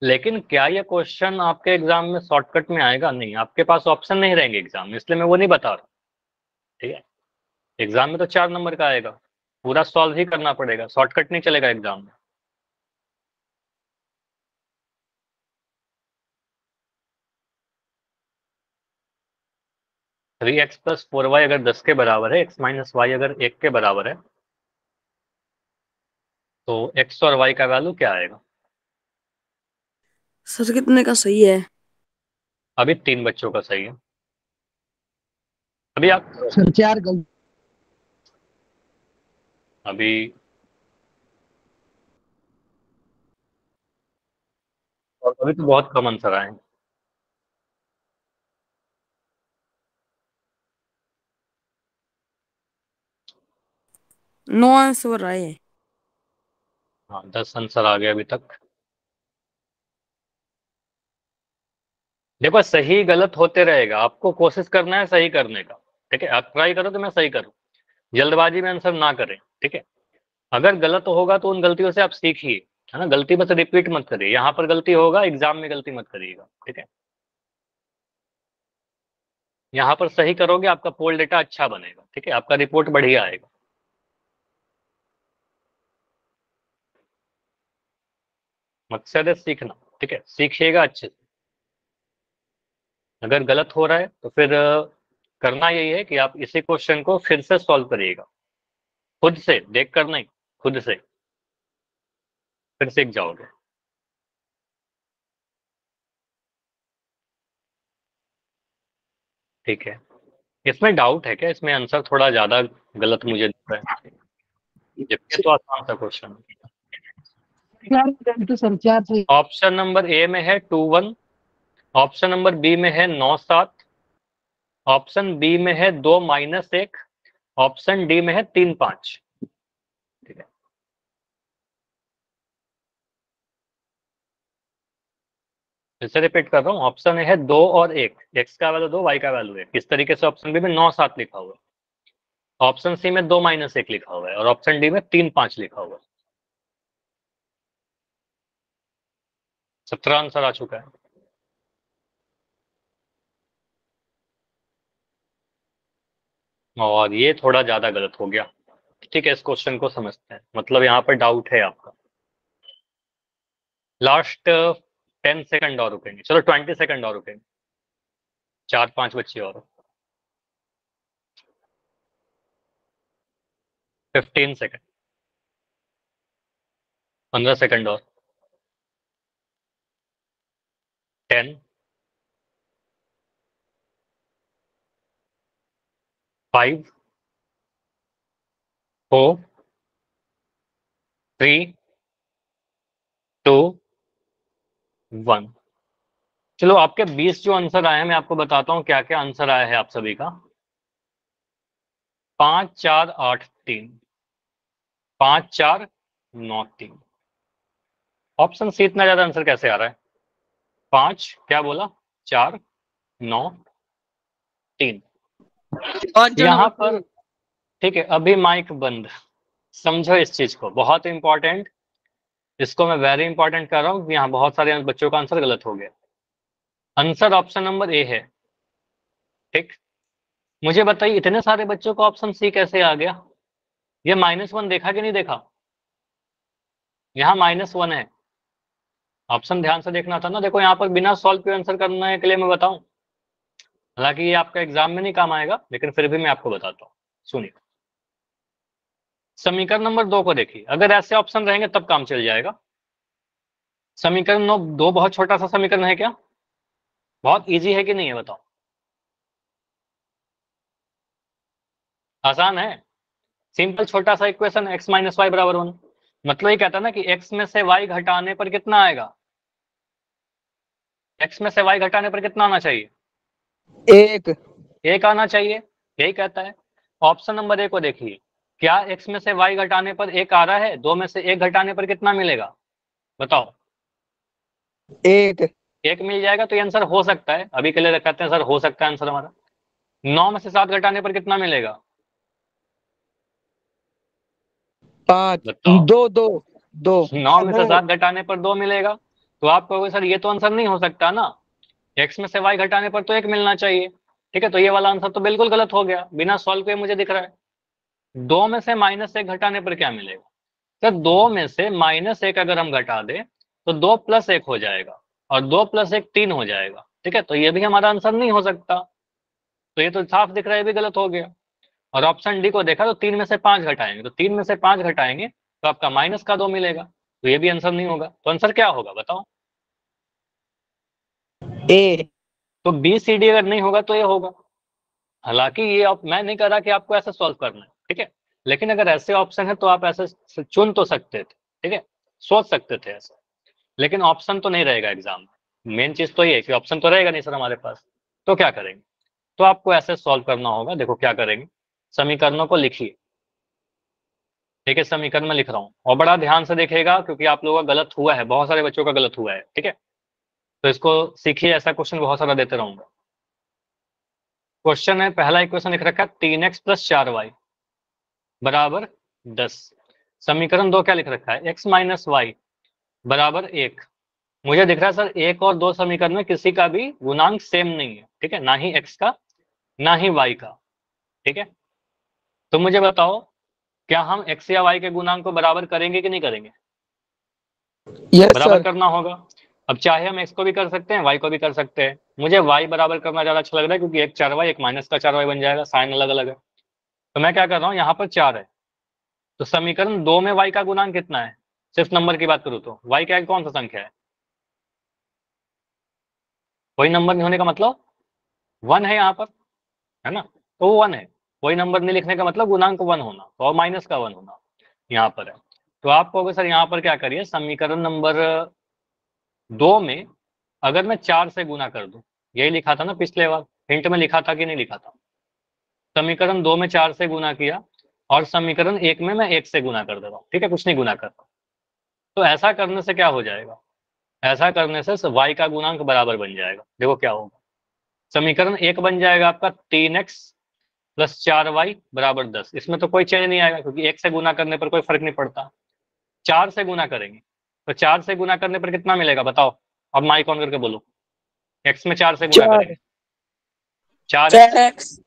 लेकिन क्या ये क्वेश्चन आपके एग्जाम में शॉर्टकट में आएगा? नहीं, आपके पास ऑप्शन नहीं रहेंगे एग्जाम में, इसलिए मैं वो नहीं बता रहा। ठीक है, एग्जाम में तो 4 नंबर का आएगा, पूरा सॉल्व ही करना पड़ेगा, शॉर्टकट नहीं चलेगा एग्जाम में। थ्री एक्स प्लस 4y अगर 10 के बराबर है, x - y अगर 1 के बराबर है, तो x और y का वैल्यू क्या आएगा? सर कितने का सही है? अभी 3 बच्चों का सही है। अभी आप सर 4 गलत। अभी और अभी तो बहुत कम आंसर आए हैं। नो आंसर आए। हाँ, 10 आंसर आ गए अभी तक। देखो सही गलत होते रहेगा, आपको कोशिश करना है सही करने का। ठीक है, आप ट्राई करो कि मैं सही करूं, जल्दबाजी में आंसर ना करें। ठीक है, अगर गलत होगा तो उन गलतियों से आप सीखिए, है ना, गलती बस रिपीट मत करिए। यहाँ पर गलती होगा, एग्जाम में गलती मत करिएगा। ठीक है, यहाँ पर सही करोगे आपका पोल डेटा अच्छा बनेगा। ठीक है, आपका रिपोर्ट बढ़िया आएगा। मकसद है सीखना। ठीक है, सीखिएगा अच्छे से। अगर गलत हो रहा है तो फिर करना यही है कि आप इसी क्वेश्चन को फिर से सॉल्व करिएगा, खुद से देख कर नहीं, खुद से, फिर सीख जाओगे। ठीक है, इसमें डाउट है क्या? इसमें आंसर थोड़ा ज्यादा गलत मुझे दिख रहा है, जबकि तो आसान सा क्वेश्चन। 4 गलत सर, 4 सही। ऑप्शन नंबर ए में है 2 1, ऑप्शन नंबर बी में है 9 7, ऑप्शन बी में है 2 - 1, ऑप्शन डी में है 3 5। ठीक है, फिर से रिपीट कर रहा हूँ, ऑप्शन है 2 और 1, एक्स का वैल्यू 2, वाई का वैल्यू 1। इस तरीके से ऑप्शन बी में 9 7 लिखा हुआ है, ऑप्शन सी में 2 - 1 लिखा हुआ है और ऑप्शन डी में 3 5 लिखा हुआ है। 17 आंसर आ चुका है। और ये थोड़ा ज्यादा गलत हो गया। ठीक है, इस क्वेश्चन को समझते हैं, मतलब यहाँ पर डाउट है आपका। लास्ट 10 सेकंड और रुकेंगे, चलो 20 सेकंड और रुकेंगे, 4 5 बच्चे और। 15 सेकंड, 15 सेकंड और। 10 5 4 3 2 1। चलो आपके 20 जो आंसर आए हैं मैं आपको बताता हूँ क्या क्या आंसर आया है आप सभी का। 5 4 8 3, 5 4 9 3। ऑप्शन सी इतना ज्यादा आंसर कैसे आ रहा है? 5 क्या बोला, 4 9 3। यहाँ पर ठीक है, अभी माइक बंद। समझो इस चीज को, बहुत इंपॉर्टेंट। इसको मैं वेरी इंपॉर्टेंट कर रहा हूँ। यहाँ बहुत सारे बच्चों का आंसर गलत हो गया। आंसर ऑप्शन नंबर ए है। ठीक, मुझे बताइए इतने सारे बच्चों का ऑप्शन सी कैसे आ गया? ये -1 देखा कि नहीं देखा? यहाँ -1 है। ऑप्शन ध्यान से देखना था ना। देखो यहाँ पर बिना सॉल्व के आंसर करने के लिए मैं बताऊं, हालांकि ये आपका एग्जाम में नहीं काम आएगा, लेकिन फिर भी मैं आपको बताता हूँ। सुनिए, समीकरण नंबर 2 को देखिए। अगर ऐसे ऑप्शन रहेंगे तब काम चल जाएगा। समीकरण 2 बहुत छोटा सा समीकरण है क्या? बहुत इजी है कि नहीं है बताओ? आसान है, सिंपल छोटा सा इक्वेशन x माइनस वाई बराबर 1। मतलब ये कहता है ना कि x में से y घटाने पर कितना आएगा? x में से y घटाने पर कितना आना चाहिए? एक आना चाहिए, यही कहता है। ऑप्शन नंबर ए को देखिए, क्या x में से y घटाने पर 1 आ रहा है? 2 में से 1 घटाने पर कितना मिलेगा बताओ? 1 मिल जाएगा। तो ये आंसर हो सकता है, अभी के लिए कहते हैं सर हो सकता है आंसर हमारा। 9 में से 7 घटाने पर कितना मिलेगा? 5 बताओ। 2 2 2 9 में से 7 घटाने पर 2 मिलेगा। तो आप कहोगे सर ये तो आंसर नहीं हो सकता ना, x में से y घटाने पर तो 1 मिलना चाहिए। ठीक है, तो ये वाला आंसर तो बिल्कुल गलत हो गया, बिना सॉल्व किए मुझे दिख रहा है। 2 में से -1 घटाने पर क्या मिलेगा? सर 2 में से -1 अगर हम घटा दें तो 2 + 1 हो जाएगा, और 2 + 1 3 हो जाएगा। ठीक है, तो ये भी हमारा आंसर नहीं हो सकता। तो ये तो साफ दिख रहा है, ये भी गलत हो गया। और ऑप्शन डी को देखा तो 3 में से 5 घटाएंगे, तो 3 में से 5 घटाएंगे तो आपका -2 मिलेगा, तो ये भी आंसर नहीं होगा। तो आंसर क्या होगा बताओ? ए। तो बी सी डी अगर नहीं होगा तो ये होगा। हालांकि ये मैं नहीं कह रहा कि आपको ऐसे सॉल्व करना है, ठीक है, लेकिन अगर ऐसे ऑप्शन है तो आप ऐसे चुन तो सकते थे, ठीक है, सोच सकते थे ऐसे। लेकिन ऑप्शन तो नहीं रहेगा एग्जाम में। मेन चीज तो ये है कि ऑप्शन तो रहेगा नहीं सर हमारे पास, तो क्या करेंगे? तो आपको ऐसे सॉल्व करना होगा। देखो क्या करेंगे, समीकरणों को लिखिए। ठीक है, समीकरण में लिख रहा हूँ और बड़ा ध्यान से देखिएगा, क्योंकि आप लोगों का गलत हुआ है, बहुत सारे बच्चों का गलत हुआ है। ठीक है, तो इसको सीखिए, ऐसा क्वेश्चन बहुत सारा देते रहूंगा। क्वेश्चन है, पहला इक्वेशन लिख रखा है 3x + 4y बराबर 10। समीकरण 2 क्या लिख रखा है? x - y बराबर 1। मुझे दिख रहा है सर 1 और 2 समीकरण में किसी का भी गुणांक सेम नहीं है। ठीक है, ना ही x का ना ही y का। ठीक है, तो मुझे बताओ क्या हम x या y के गुणांक को बराबर करेंगे कि नहीं करेंगे? यस बराबर सर। करना होगा। अब चाहे हम x को भी कर सकते हैं, y को भी कर सकते हैं। मुझे y बराबर करना ज्यादा अच्छा लग रहा है, क्योंकि 1 4y 1 -4y बन जाएगा, साइन अलग अलग है। तो मैं क्या कर रहा हूँ, यहाँ पर 4 है, तो समीकरण 2 में y का गुणांक कितना है? सिर्फ नंबर की बात करूँ तो y क्या कौन सा संख्या है? कोई नंबर नहीं होने का मतलब 1 है यहाँ पर, है ना, तो वो 1 है। कोई नंबर नहीं लिखने का मतलब गुणांक 1 होना, तो और -1 होना यहाँ पर है। तो आप कहोगे सर यहाँ पर क्या करिए, समीकरण नंबर 2 में अगर मैं 4 से गुना कर दूं, यही लिखा था ना पिछले बार, हिंट में लिखा था कि नहीं लिखा था? समीकरण 2 में 4 से गुना किया और समीकरण 1 में मैं 1 से गुना कर दे रहा हूँ। ठीक है, कुछ नहीं गुना कर रहा। तो ऐसा करने से क्या हो जाएगा? ऐसा करने से y का गुणांक बराबर बन जाएगा। देखो क्या होगा, समीकरण 1 बन जाएगा आपका 3x + 4y बराबर 10। इसमें तो कोई चेंज नहीं आएगा, क्योंकि 1 से गुना करने पर कोई फर्क नहीं पड़ता। 4 से गुना करेंगे तो 4 से गुना करने पर कितना मिलेगा बताओ? अब माइक ऑन करके बोलो, x में 4 से गुना करेंगे, 4x,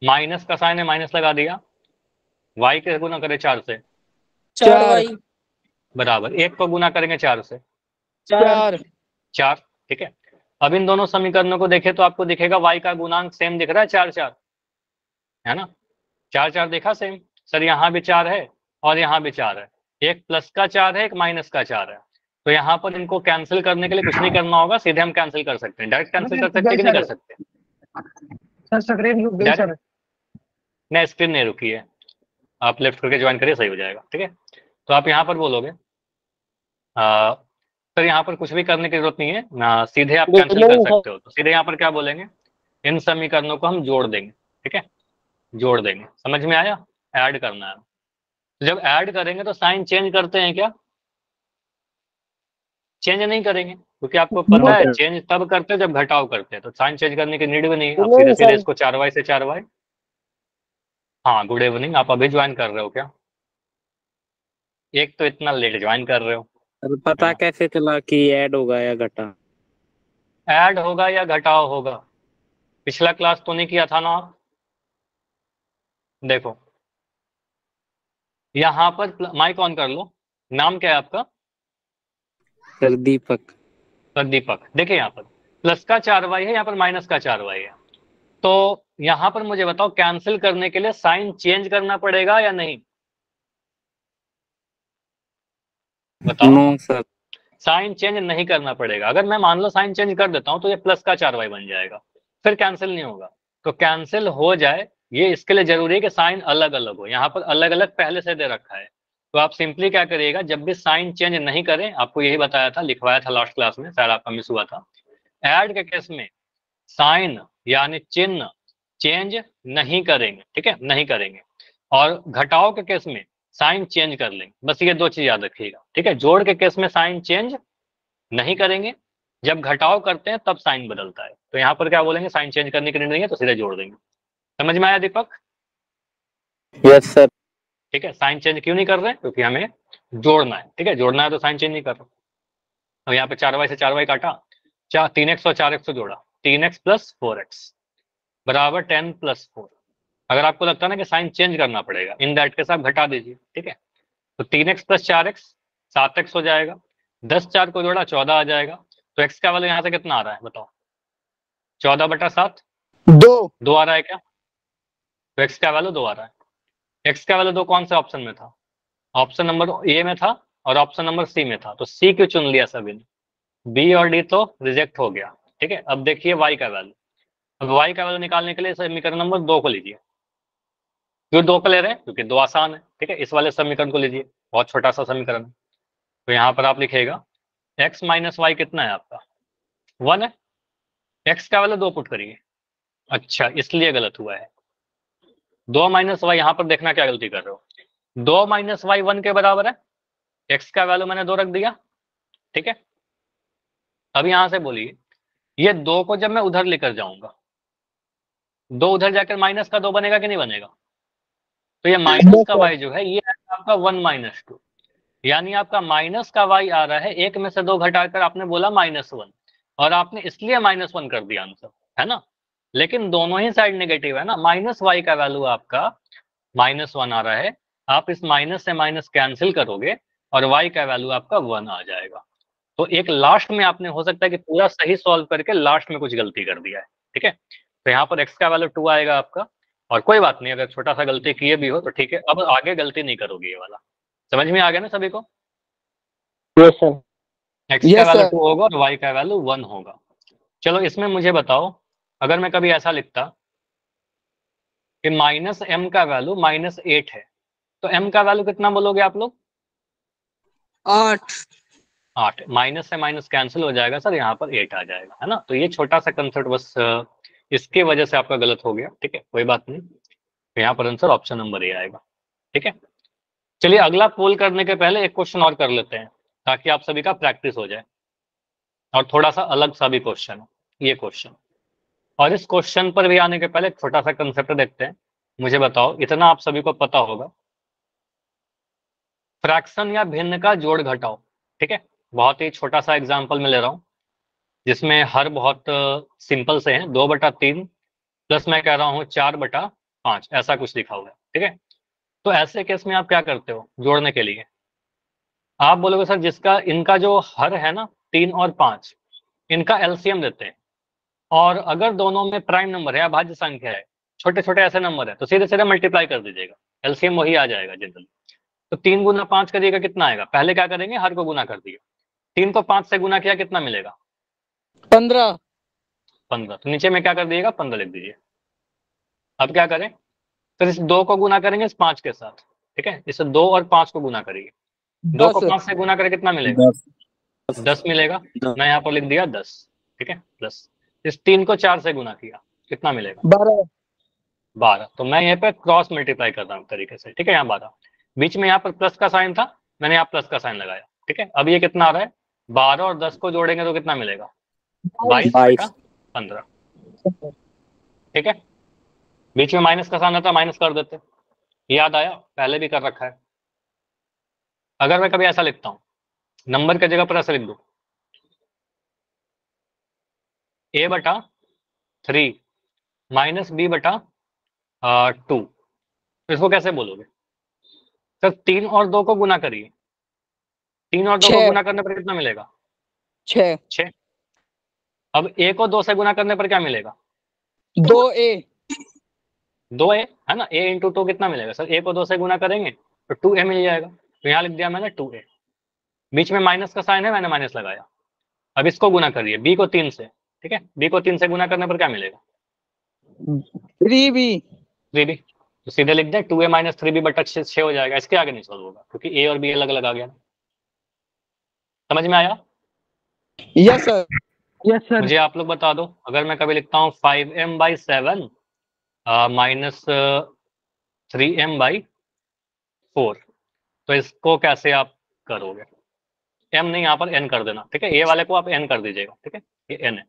माइनस का साइन है माइनस लगा दिया, y के गुना करें 4 से 4 बराबर 1 को गुना करेंगे 4 से 4 4। ठीक है, अब इन दोनों समीकरणों को देखें तो आपको दिखेगा y का गुणांक सेम दिख रहा है, 4 4, है ना, 4 4 देखा सेम। सर यहाँ भी 4 है और यहाँ भी 4 है, एक प्लस का 4 है एक माइनस का 4 है। तो यहाँ पर इनको कैंसिल करने के लिए कुछ नहीं करना होगा, सीधे हम कैंसिल कर सकते हैं। डायरेक्ट कैंसिल कर सकते हैं कि नहीं कर सकते? सर स्क्रीन रुक गई सर। नहीं, स्क्रीन नहीं रुकी है, आप लेफ्ट करके ज्वाइन करिए, सही हो जाएगा। ठीक है, तो आप यहाँ पर बोलोगे सर यहाँ पर कुछ भी करने की जरूरत नहीं है ना, सीधे आप कैंसिल कर सकते हो। तो सीधे यहाँ पर क्या बोलेंगे, इन समीकरणों को हम जोड़ देंगे। ठीक है, जोड़ देंगे। समझ में आया? ऐड करना है। तो जब ऐड करेंगे तो साइन चेंज करते हैं क्या? चेंज नहीं करेंगे, क्योंकि आपको पता है चेंज तब करते हैं जब घटाव करते हैं, तो साइन चेंज करने की नीड भी नहीं है। आप सीधे सीधे इसको 4y से 4y। हाँ, गुड इवनिंग। आप अभी ज्वाइन कर रहे हो क्या? एक तो इतना लेट ज्वाइन कर रहे हो। सर पता कैसे चला कि ऐड होगा या घटा? ऐड होगा या घटाव होगा, पिछला क्लास तो नहीं किया था ना आप? देखो यहाँ पर माइक ऑन कर लो। नाम क्या है आपका? सर दीपक। सर दीपक। देखिए यहाँ पर प्लस का 4y है, यहाँ पर माइनस का 4y है। तो यहाँ पर मुझे बताओ, कैंसिल करने के लिए साइन चेंज करना पड़ेगा या नहीं? बताओ। No sir. साइन चेंज नहीं करना पड़ेगा। अगर मैं मान लो साइन चेंज कर देता हूं तो ये प्लस का 4y बन जाएगा, फिर कैंसिल नहीं होगा। तो कैंसिल हो जाए ये इसके लिए जरूरी है कि साइन अलग अलग हो। यहाँ पर अलग अलग पहले से दे रखा है, तो आप सिंपली क्या करिएगा, जब भी साइन चेंज नहीं करें, आपको यही बताया था, लिखवाया था लास्ट क्लास में, शायद आपका मिस हुआ था। ऐड के केस में साइन यानी चिन्ह चेंज नहीं करेंगे। ठीक है, नहीं करेंगे। और घटाव के केस में साइन चेंज कर लेंगे। बस ये दो चीज याद रखिएगा। ठीक है, जोड़ के केस में साइन चेंज नहीं करेंगे, जब घटाव करते हैं तब साइन बदलता है। तो यहाँ पर क्या बोलेंगे, साइन चेंज करने की नीड नहीं है, तो सीधे जोड़ देंगे। समझ में आया दीपक? Yes sir. ठीक है, साइन चेंज क्यों नहीं कर रहे हैं? क्योंकि हमें जोड़ना है। ठीक है, जोड़ना है तो साइन चेंज नहीं कर रहे। अब यहाँ पे 4y से 4y काटा, 3x और 4x जोड़ा, 3x प्लस 4x बराबर 10 प्लस 4। अगर आपको लगता है ना कि साइन चेंज करना पड़ेगा, इन दैट के साथ घटा दीजिए। ठीक है, तो 3x प्लस 4x 7x हो जाएगा। 10 4 को जोड़ा 14 आ जाएगा। तो x का वैल्यू यहाँ से कितना आ रहा है बताओ? 14/7। 2 आ रहा है क्या? तो x का वैल्यू 2 आ रहा है। x का वैल्यू 2 कौन से ऑप्शन में था? ऑप्शन नंबर ए में था और ऑप्शन नंबर सी में था। तो सी क्यों चुन लिया सभी ने? बी और डी तो रिजेक्ट हो गया। ठीक है, अब देखिए y का वैल्यू। अब y का वैल्यू निकालने के लिए समीकरण नंबर 2 को लीजिए। क्यों 2 को ले रहे हैं? क्योंकि 2 आसान है। ठीक है, इस वाले समीकरण को लीजिए, बहुत छोटा सा समीकरण है। तो यहाँ पर आप लिखिएगा x माइनस वाई कितना है आपका? 1 है। x का वैल्यू 2 पुट करिए। अच्छा, इसलिए गलत हुआ है। 2 माइनस वाई, यहाँ पर देखना क्या गलती कर रहे हो। 2 माइनस वाई 1 के बराबर है। x का वैल्यू मैंने 2 रख दिया। ठीक है, अब यहाँ से बोलिए, ये 2 को जब मैं उधर लेकर जाऊंगा, 2 उधर जाकर माइनस का 2 बनेगा कि नहीं बनेगा? तो ये माइनस का y जो है ये है आपका 1 माइनस 2, यानी आपका माइनस का y आ रहा है। एक में से 2 घटाकर आपने बोला -1, और आपने इसलिए -1 कर दिया आंसर, है ना? लेकिन दोनों ही साइड नेगेटिव है ना। माइनस वाई का वैल्यू आपका -1 आ रहा है। आप इस माइनस से माइनस कैंसिल करोगे और y का वैल्यू आपका 1 आ जाएगा। तो एक लास्ट में आपने हो सकता है कि पूरा सही सॉल्व करके लास्ट में कुछ गलती कर दिया है। ठीक है, तो यहाँ पर x का वैल्यू 2 आएगा आपका। और कोई बात नहीं, अगर छोटा सा गलती किए भी हो तो ठीक है, अब आगे गलती नहीं करोगे। ये वाला समझ में आ गया ना सभी को? Yes sir. x का वैल्यू 2 होगा और y का वैल्यू 1 होगा। चलो इसमें मुझे बताओ, अगर मैं कभी ऐसा लिखता कि -m का वैल्यू -8 है, तो m का वैल्यू कितना बोलोगे आप लोग? 8। माइनस से माइनस कैंसिल हो जाएगा सर, यहाँ पर 8 आ जाएगा, है ना? तो ये छोटा सा कंसेप्ट बस इसके वजह से आपका गलत हो गया। ठीक है, कोई बात नहीं। तो यहाँ पर आंसर ऑप्शन नंबर ए आएगा। ठीक है, चलिए अगला पोल करने के पहले एक क्वेश्चन और कर लेते हैं, ताकि आप सभी का प्रैक्टिस हो जाए, और थोड़ा सा अलग सा भी क्वेश्चन है ये क्वेश्चन। और इस क्वेश्चन पर भी आने के पहले एक छोटा सा कंसेप्ट देखते हैं। मुझे बताओ, इतना आप सभी को पता होगा, फ्रैक्शन या भिन्न का जोड़ घटाओ। ठीक है, बहुत ही छोटा सा एग्जाम्पल मैं ले रहा हूँ, जिसमें हर बहुत सिंपल से हैं। 2/3 प्लस मैं कह रहा हूँ 4/5, ऐसा कुछ लिखा हुआ है। ठीक है, तो ऐसे केस में आप क्या करते हो जोड़ने के लिए? आप बोलोगे सर जिसका इनका जो हर है ना 3 और 5, इनका एलसीएम देते हैं। और अगर दोनों में प्राइम नंबर है, अभाज्य संख्या है, छोटे छोटे ऐसे नंबर है, तो सीधे सीधे मल्टीप्लाई कर दीजिएगा, एलसीएम वही आ जाएगा जनरली। तो 3 गुना 5 करिएगा, कितना आएगा? पहले क्या करेंगे, हर को गुना कर दिया। 3 को 5 से गुना किया, कितना मिलेगा? 15। 15। तो नीचे में क्या कर दिएगा, 15 लिख दीजिए। अब क्या करें, फिर इस 2 को गुना करेंगे इस 5 के साथ। ठीक है, इस 2 और 5 को गुना करिए। 2 को 5 से गुना करें, कितना मिलेगा? 10 मिलेगा। मैं यहाँ पर लिख दिया 10, ठीक है, प्लस इस 3 को 4 से गुना किया, कितना मिलेगा? 12। तो मैं यहाँ पे क्रॉस मल्टीप्लाई कर रहा हूँ तरीके से, ठीक है। यहाँ 12, बीच में यहाँ पर प्लस का साइन था, मैंने यहाँ प्लस का साइन लगाया, ठीक है। अब ये कितना आ रहा है? 12 और 10 को जोड़ेंगे तो कितना मिलेगा? 22/15, ठीक है। बीच में माइनस का साइन आता, माइनस कर देते, याद आया, पहले भी कर रखा है। अगर मैं कभी ऐसा लिखता हूँ, नंबर की जगह पर ऐसा लिख दूं, a/3 माइनस b/2, इसको कैसे बोलोगे? सर 3 और 2 को गुना करिए, 3 और 2 को गुना करने पर कितना मिलेगा? 6। अब a को 2 से गुना करने पर क्या मिलेगा? 2a 2a है ना, a इंटू 2 कितना मिलेगा? सर a को 2 से गुना करेंगे तो 2a मिल जाएगा, तो यहाँ लिख दिया मैंने 2a, बीच में माइनस का साइन है, मैंने माइनस लगाया। अब इसको गुना करिए b को 3 से, ठीक है, b को 3 से गुना करने पर क्या मिलेगा? 3b, तो सीधे लिख दें 2a माइनस 3b/6 हो जाएगा। इसके आगे नहीं सॉल्व होगा क्योंकि a और b अलग अलग आ गया। समझ में आया? Yes sir yes sir. मुझे आप लोग बता दो, अगर मैं कभी लिखता हूँ 5m/7 माइनस 3m/4, तो इसको कैसे आप करोगे? m नहीं, यहाँ पर n कर देना, ठीक है, a वाले को आप n कर दीजिएगा, ठीक है, ये n है।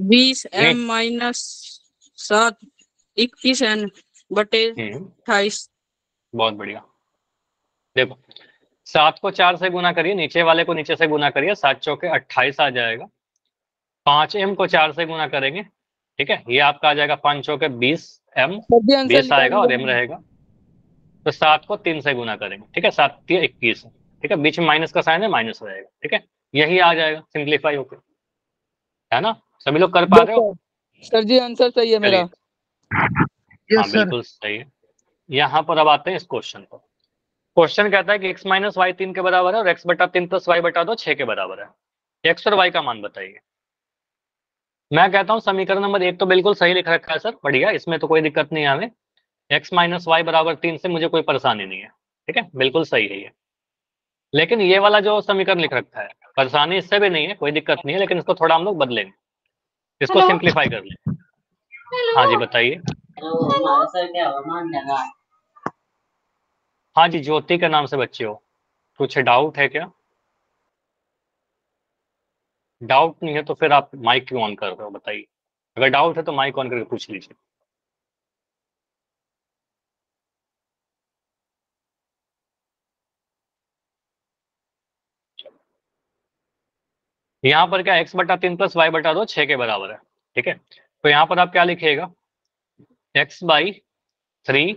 बीस नहीं। m माइनस 7 21n बटे 28। बहुत बढ़िया। देखो 7 को 4 से गुना करिए, नीचे वाले को नीचे से गुना करिए, 7 चौके 28 आ जाएगा। 5m को 4 से गुना करेंगे, ठीक है, ये आपका आ जाएगा 5 चौके 20m, 20 आएगा और m रहेगा। तो 7 को 3 से गुना करेंगे, ठीक है, 7 3 21, ठीक है, बीच में माइनस का साइन है, माइनस रहेगा, ठीक है, यही आ जाएगा सिंप्लीफाई होकर, है ना? सभी लोग कर पा रहे हो? सर जी आंसर सही है मेरा। हाँ बिल्कुल सही है। यहाँ पर अब आते हैं इस क्वेश्चन पर। क्वेश्चन कहता है कि x माइनस वाई 3 के बराबर है और x/3 प्लस y/2 6 के बराबर है। x और y का मान बताइए। मैं कहता हूँ समीकरण नंबर 1 तो बिल्कुल सही लिख रखा है सर, बढ़िया, इसमें तो कोई दिक्कत नहीं है हमें। x माइनस वाई बराबर 3 से मुझे कोई परेशानी नहीं है, ठीक है, बिल्कुल सही है ये। लेकिन ये वाला जो समीकरण लिख रखा है, परेशानी इससे भी नहीं है, कोई दिक्कत नहीं है, लेकिन इसको थोड़ा हम लोग बदलेंगे, इसको सिंप्लीफाई कर लें। हाँ जी बताइए। हाँ जी, ज्योति के नाम से बच्चे हो, कुछ डाउट है क्या? डाउट नहीं है तो फिर आप माइक क्यों ऑन कर रहे हो, बताइए। अगर डाउट है तो माइक ऑन करके पूछ लीजिए। यहाँ पर क्या x/3 प्लस y/2 6 के बराबर है, ठीक है, तो यहाँ पर आप क्या लिखिएगा, x/3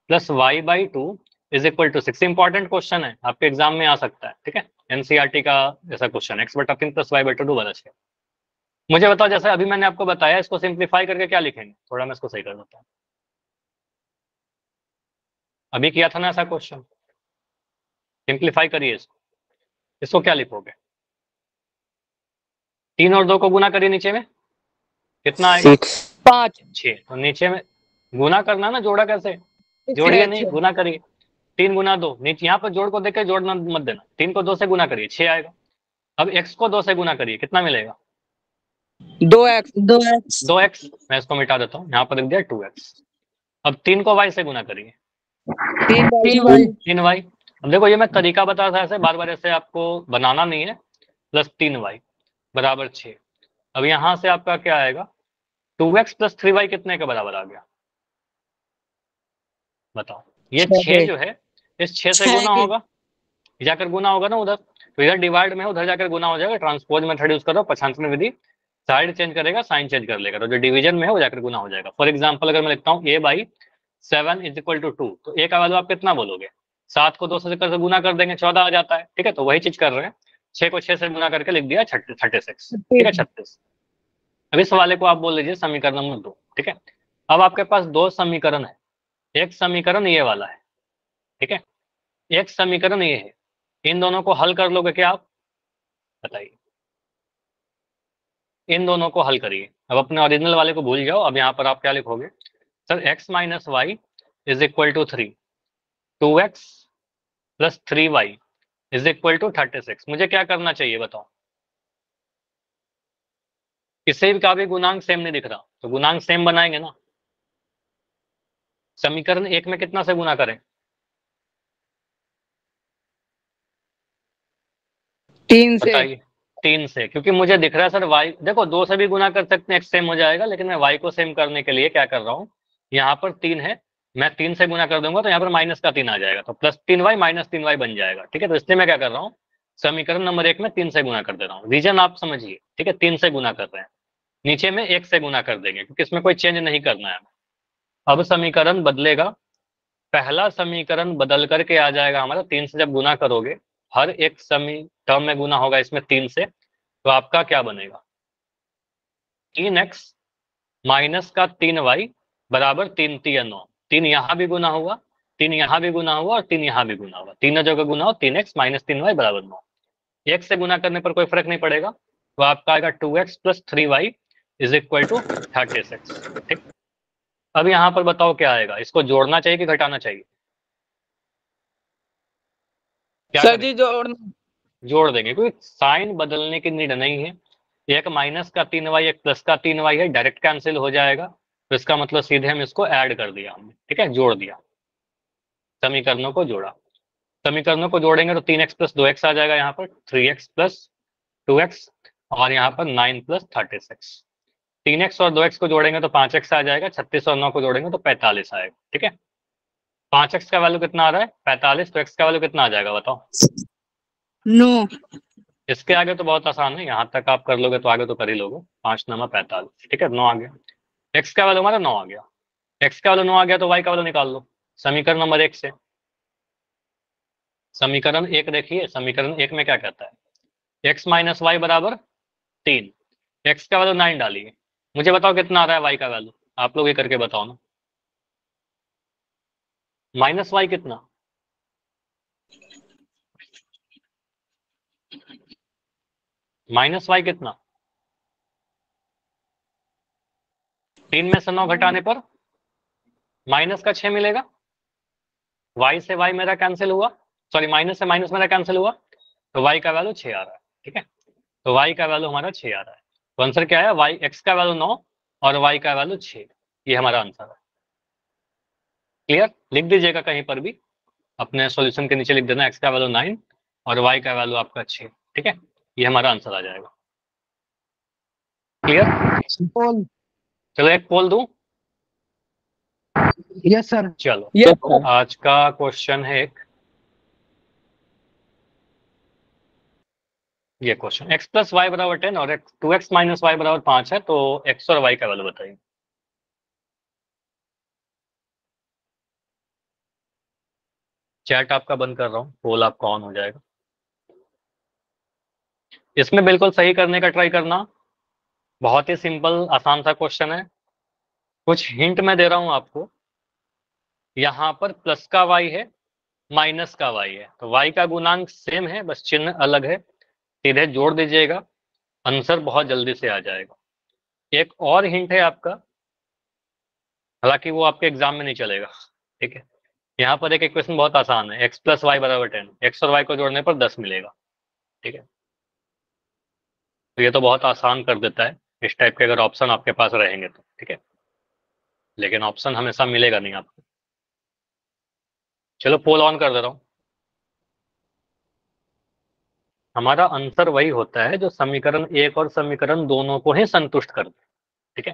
plus y/2 is equal to 6। Important question है, आपके एग्जाम में आ सकता है, ठीक है, एनसीईआरटी का ऐसा क्वेश्चन, x/3 प्लस y/2 बराबर 6। मुझे बताओ, जैसे अभी मैंने आपको बताया, इसको सिंप्लीफाई करके क्या लिखेंगे? थोड़ा मैं इसको सही कर देता हूँ। अभी किया था ना ऐसा क्वेश्चन, सिंप्लीफाई करिए इसको क्या लिखोगे? 3 और 2 को गुना करिए, नीचे में कितना आएगा? 6। तो नीचे में गुना करना ना, जोड़ा कैसे? जोड़िए नहीं, गुना करिए। 3 गुना 2, नीचे यहाँ पर जोड़ को देकर जोड़ना मत देना, 3 को 2 से गुना करिए, 6 आएगा। अब x को 2 से गुना करिए, कितना मिलेगा? 2x। मैं इसको मिटा देता हूँ, यहाँ पर लिख दिया 2x। अब 3 को y से गुना करिए, 3y। अब देखो ये मैं तरीका बता था, ऐसे बार बार ऐसे आपको बनाना नहीं है। प्लस 3y बराबर 6। अब यहाँ से आपका क्या आएगा? 2x प्लस 3y कितने के बराबर आ गया? बताओ। ये 6 जो है, इस 6 से गुना होगा, जाकर गुना होगा ना उधर, तो इधर डिवाइड में है, उधर जाकर गुना हो जाएगा। ट्रांसपोज मेथड यूज करो, पक्षांतरण विधि, साइड चेंज करेगा, साइन चेंज कर लेगा, तो जो डिवीजन में है वो जाकर गुना हो जाएगा। फॉर एग्जाम्पल अगर मैं लिखता हूँ a/7 इज इक्वल टू 2, तो a का वैल्यू आप कितना बोलोगे? 7 को 2 से कर गुना कर देंगे, 14 आ जाता है, ठीक है, तो वही चीज कर रहे हैं। 6 को 6 से गुना करके लिख दिया 36, ठीक है, 36। अब इस वाले को आप बोल लीजिए समीकरण नंबर 2, ठीक है। अब आपके पास 2 समीकरण है, एक समीकरण ये वाला है, ठीक है, एक समीकरण ये है, इन दोनों को हल कर लोगे क्या आप? बताइए। इन दोनों को हल करिए। अब अपने ओरिजिनल वाले को भूल जाओ, अब यहाँ पर आप क्या लिखोगे? Sir x minus Y is equal to 3, 2x plus 3y is equal to 36। मुझे क्या करना चाहिए बताओ? किसी का भी गुणांक सेम नहीं दिख रहा तो गुणांक सेम बनाएंगे ना। समीकरण 1 में कितना से गुना करें? 3 से। बताइए। 3 से, क्योंकि मुझे दिख रहा है सर y, देखो 2 से भी गुना कर सकते हैं, x सेम हो जाएगा, लेकिन मैं y को सेम करने के लिए क्या कर रहा हूँ, यहाँ पर 3 है, मैं 3 से गुना कर दूंगा तो यहाँ पर माइनस का 3 आ जाएगा, तो प्लस 3y माइनस 3y बन जाएगा। ठीक है, तो इसलिए मैं क्या कर रहा हूँ, समीकरण नंबर 1 में 3 से गुना कर दे रहा हूँ। रीजन आप समझिए, ठीक है, 3 से गुना कर रहे हैं, नीचे में 1 से गुना कर देंगे क्योंकि इसमें कोई चेंज नहीं करना है। अब समीकरण बदलेगा, पहला समीकरण बदल करके आ जाएगा हमारा 3 से जब गुना करोगे, हर एक टर्म में गुना होगा इसमें 3 से, तो आपका क्या बनेगा, 3x माइनस का 3y बराबर 3 3 9। 3 यहाँ भी गुना हुआ, 3 यहाँ भी गुना हुआ और 3 यहाँ भी गुना हुआ, तीनों जगह गुना हो, 3x माइनस 3y बराबर 9। 1 से गुना करने पर कोई फर्क नहीं पड़ेगा, तो आपका आएगा 2x plus 3y is equal to 36। ठीक, अब यहाँ पर बताओ क्या आएगा, इसको जोड़ना चाहिए कि घटाना चाहिए? क्या सर करें? जी जोड़ देंगे, क्योंकि साइन बदलने की नीड नहीं है। एक माइनस का 3y एक प्लस का 3y है, डायरेक्ट कैंसिल हो जाएगा, तो इसका मतलब सीधे हम इसको ऐड कर दिया हमने। ठीक है, जोड़ दिया, समीकरणों को जोड़ा। समीकरणों को जोड़ेंगे तो 3x प्लस 2x आ जाएगा, यहाँ पर 3x प्लस 2x और यहाँ पर 9 प्लस 36। 3x और 2x को जोड़ेंगे तो 5x आ जाएगा, 36 और 9 को जोड़ेंगे तो 45 आएगा। ठीक है, 5x का वैल्यू कितना आ रहा है 45, तो x का वैल्यू कितना आ जाएगा बताओ? 9। इसके आगे तो बहुत आसान है, यहाँ तक आप कर लोगे तो आगे तो कर ही लोगे। 5 9 45, ठीक है, 9 आ गया। x का वैल्यू हमारा 9 आ गया, x का वैल्यू 9 आ गया तो y का वैल्यू निकाल लो समीकरण नंबर 1 से। समीकरण 1 देखिए, समीकरण 1 में क्या कहता है, x माइनस वाई बराबर 3, x का वैल्यू 9 डालिए, मुझे बताओ कितना आ रहा है y का वैल्यू, आप लोग ये करके बताओ ना। माइनस वाई कितना, माइनस वाई कितना, 3 में से 9 घटाने पर माइनस का 6 मिलेगा, y से y मेरा कैंसिल हुआ, सॉरी माइनस से माइनस मेरा कैंसिल हुआ, तो y का वैल्यू 6 आ रहा है। ठीक है, तो y का वैल्यू हमारा 6 आ रहा है, तो आंसर क्या है, y x का वैल्यू 9 और y का वैल्यू 6, ये हमारा आंसर है। क्लियर, लिख दीजिएगा कहीं पर भी, अपने सॉल्यूशन के नीचे लिख देना x का वैल्यू 9 और y का वैल्यू आपका 6। ठीक है, ये हमारा आंसर आ जाएगा। क्लियर, पोल। चलो एक पोल दूं। Yes sir. चलो Yes, sir. आज का क्वेश्चन है एक ये क्वेश्चन, x प्लस वाई बराबर 10 और 2x माइनस वाई बराबर 5 है, तो x और y का वैल्यू बताइए। चैट आपका बंद कर रहा हूँ, पोल आपका ऑन हो जाएगा। इसमें बिल्कुल सही करने का ट्राई करना, बहुत ही सिंपल आसान सा क्वेश्चन है। कुछ हिंट मैं दे रहा हूं आपको, यहाँ पर प्लस का y है, माइनस का y है, तो y का गुणांक सेम है, बस चिन्ह अलग है, सीधे जोड़ दीजिएगा, आंसर बहुत जल्दी से आ जाएगा। एक और हिंट है आपका, हालांकि वो आपके एग्जाम में नहीं चलेगा। ठीक है, यहाँ पर एक इक्वेशन बहुत आसान है, x प्लस वाई बराबर 10, x और y को जोड़ने पर 10 मिलेगा। ठीक है, तो ये तो बहुत आसान कर देता है इस टाइप के अगर ऑप्शन आपके पास रहेंगे तो। ठीक है, लेकिन ऑप्शन हमेशा मिलेगा नहीं आपको। चलो पोल ऑन कर दे रहा हूँ। हमारा आंसर वही होता है जो समीकरण 1 और समीकरण दोनों को ही संतुष्ट कर दे। ठीक है,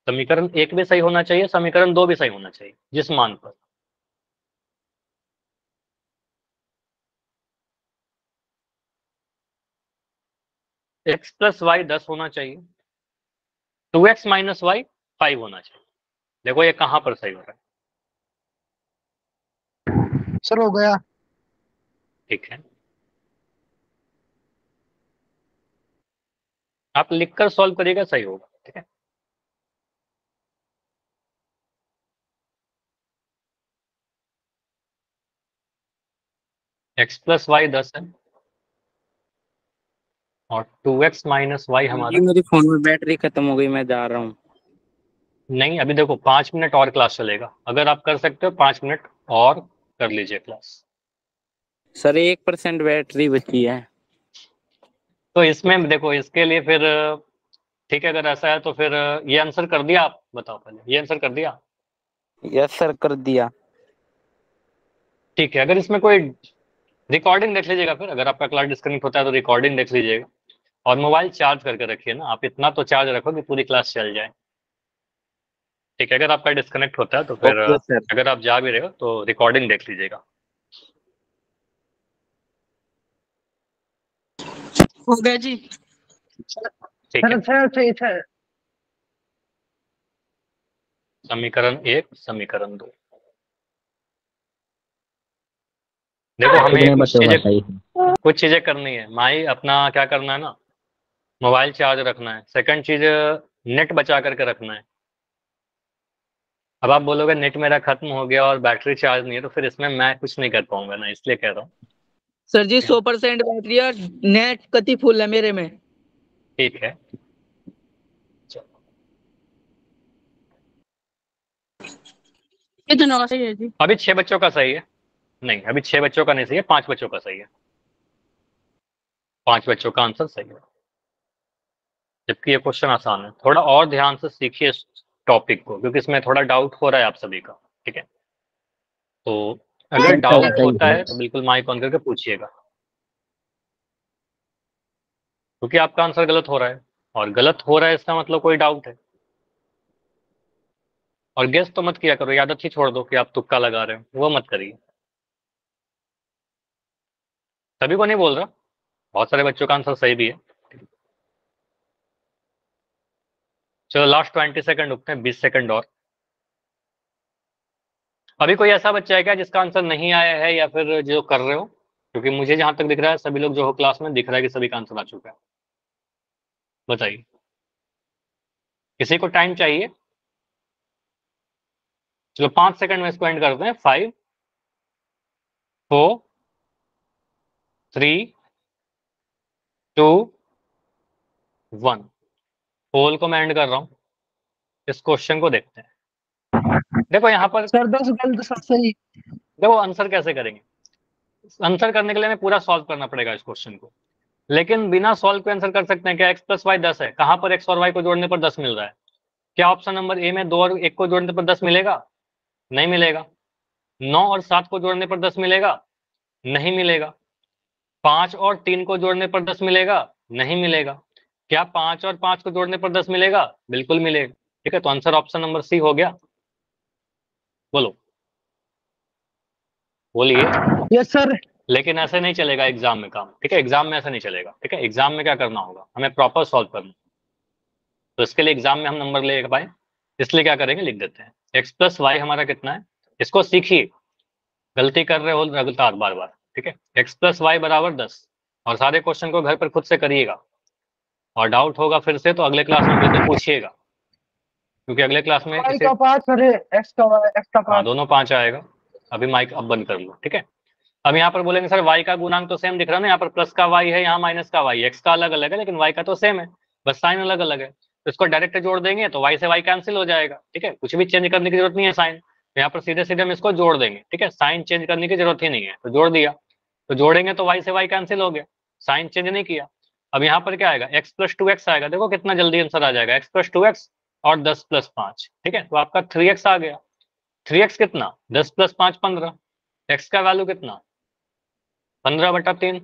समीकरण 1 भी सही होना चाहिए, समीकरण 2 भी सही होना चाहिए, जिस मान पर। x प्लस वाई 10 होना चाहिए, 2x माइनस वाई 5 होना चाहिए। देखो ये कहां पर सही हो रहा है। सर हो गया। ठीक है, आप लिखकर सॉल्व करिएगा, सही होगा। ठीक है, x प्लस वाई 10 है और 2x माइनस वाई हमारा, मेरे फोन में बैटरी खत्म हो गई, मैं जा रहा हूँ। नहीं अभी देखो 5 मिनट और क्लास चलेगा, अगर आप कर सकते हो 5 मिनट और कर लीजिए क्लास। सर 1% बैटरी बची है। तो इसमें देखो, इसके लिए फिर ठीक है, अगर ऐसा है तो फिर ये आंसर कर दिया आप, बताओ पहले, ये आंसर कर दिया? यस सर कर दिया। ठीक है, अगर इसमें कोई रिकॉर्डिंग देख लीजिएगा, फिर अगर आपका क्लास डिस्कनेक्ट होता है तो रिकॉर्डिंग देख लीजिएगा, और मोबाइल चार्ज करके रखिए ना, आप इतना तो चार्ज रखो कि पूरी क्लास चल जाए। ठीक है, अगर आपका डिस्कनेक्ट होता है तो फिर ओके सर। अगर आप जा भी रहे हो तो रिकॉर्डिंग देख लीजिएगा। हो गया जी। ठीक है, सर छह छह समीकरण 1, समीकरण 2। देखो हमें कुछ चीजें करनी है माई, अपना क्या करना है ना, मोबाइल चार्ज रखना है। सेकंड चीज, नेट बचा करके रखना है। अब आप बोलोगे नेट मेरा खत्म हो गया और बैटरी चार्ज नहीं है, तो फिर इसमें मैं कुछ नहीं कर पाऊंगा ना, इसलिए कह रहा हूँ। सर जी 100% बैटरी और नेट कति फुल है मेरे में। ठीक है, कितना का सही है जी? अभी 6 बच्चों का सही है। नहीं, अभी 6 बच्चों का नहीं सही है, 5 बच्चों का सही है। 5 बच्चों का आंसर सही है, जबकि ये क्वेश्चन आसान है। थोड़ा और ध्यान से सीखिए इस टॉपिक को, क्योंकि इसमें थोड़ा डाउट हो रहा है आप सभी का। ठीक है, तो अगर डाउट होता है तो बिल्कुल माइक ऑन करके पूछिएगा, क्योंकि आपका आंसर गलत हो रहा है, और गलत हो रहा है इसका मतलब कोई डाउट है। और गेस तो मत किया करो, ये आदत ही छोड़ दो कि आप तुक्का लगा रहे हो, वो मत करिए। सभी को नहीं बोल रहा, बहुत सारे बच्चों का आंसर सही भी है। चलो लास्ट 20 सेकंड रुकते हैं, 20 सेकंड और। अभी कोई ऐसा बच्चा है क्या जिसका आंसर नहीं आया है, या फिर जो कर रहे हो? क्योंकि मुझे जहां तक दिख रहा है सभी लोग जो हो क्लास में, दिख रहा है कि सभी का आंसर आ चुका है। बताइए, किसी को टाइम चाहिए? चलो 5 सेकंड में इसको एंड करते हैं। 5 4 3 2 1। पोल को मैं एंड कर रहा हूं, इस क्वेश्चन को देखते हैं। देखो यहाँ पर, सर 10 गलत 7 सही। देखो आंसर कैसे करेंगे। आंसर करने के लिए हमें पूरा सॉल्व करना पड़ेगा इस क्वेश्चन को, लेकिन बिना सॉल्व के आंसर कर सकते हैं क्या? x प्लस वाई 10 है, कहां पर x और y को जोड़ने पर 10 मिल रहा है? क्या ऑप्शन नंबर ए में 2 और 1 को जोड़ने पर 10 मिलेगा? नहीं मिलेगा। 9 और 7 को जोड़ने पर 10 मिलेगा? नहीं मिलेगा। 5 और 3 को जोड़ने पर 10 मिलेगा? नहीं मिलेगा। क्या 5 और 5 को जोड़ने पर 10 मिलेगा? बिल्कुल मिलेगा। ठीक है, तो आंसर ऑप्शन नंबर सी हो गया। बोलो, बोलिए। Yes sir. लेकिन ऐसे नहीं चलेगा एग्जाम में काम। ठीक है, एग्जाम में ऐसा नहीं चलेगा। ठीक है, एग्जाम में क्या करना होगा, हमें प्रॉपर सॉल्व करना, तो इसके लिए एग्जाम में हम नंबर ले पाए, इसलिए क्या करेंगे, लिख देते हैं x प्लस वाई हमारा कितना है। इसको सीखिए, गलती कर रहे हो लगातार बार बार। ठीक है, x प्लस वाई बराबर 10, और सारे क्वेश्चन को घर पर खुद से करिएगा, और डाउट होगा फिर से तो अगले क्लास में बिल्कुल पूछिएगा, क्योंकि अगले क्लास में y इसे, का 5 अरे x का हाँ 5। दोनों 5 आएगा। अभी माइक अब बंद कर लो। ठीक है, अब यहाँ पर बोलेंगे सर y का गुणांक तो सेम दिख रहा है ना, यहाँ पर प्लस का y है, यहाँ माइनस का y, x का अलग अलग है लेकिन y का तो सेम है, बस साइन अलग अलग है। तो इसको डायरेक्ट जोड़ देंगे तो y से y कैंसिल हो जाएगा। ठीक है, कुछ भी चेंज करने की जरूरत नहीं है साइन, तो यहाँ पर सीधे सीधे हम इसको जोड़ देंगे। ठीक है, साइन चेंज करने की जरूरत ही नहीं है, तो जोड़ दिया, तो जोड़ेंगे तो y से y कैंसिल हो गया, साइन चेंज नहीं किया। अब यहाँ पर क्या आएगा, x प्लस 2x आएगा। देखो कितना जल्दी आंसर आ जाएगा, x प्लस 2x और 10 प्लस 5। ठीक है, तो आपका 3x आ गया। 3x कितना, 10 प्लस 5 15। x का वैल्यू कितना, 15/3,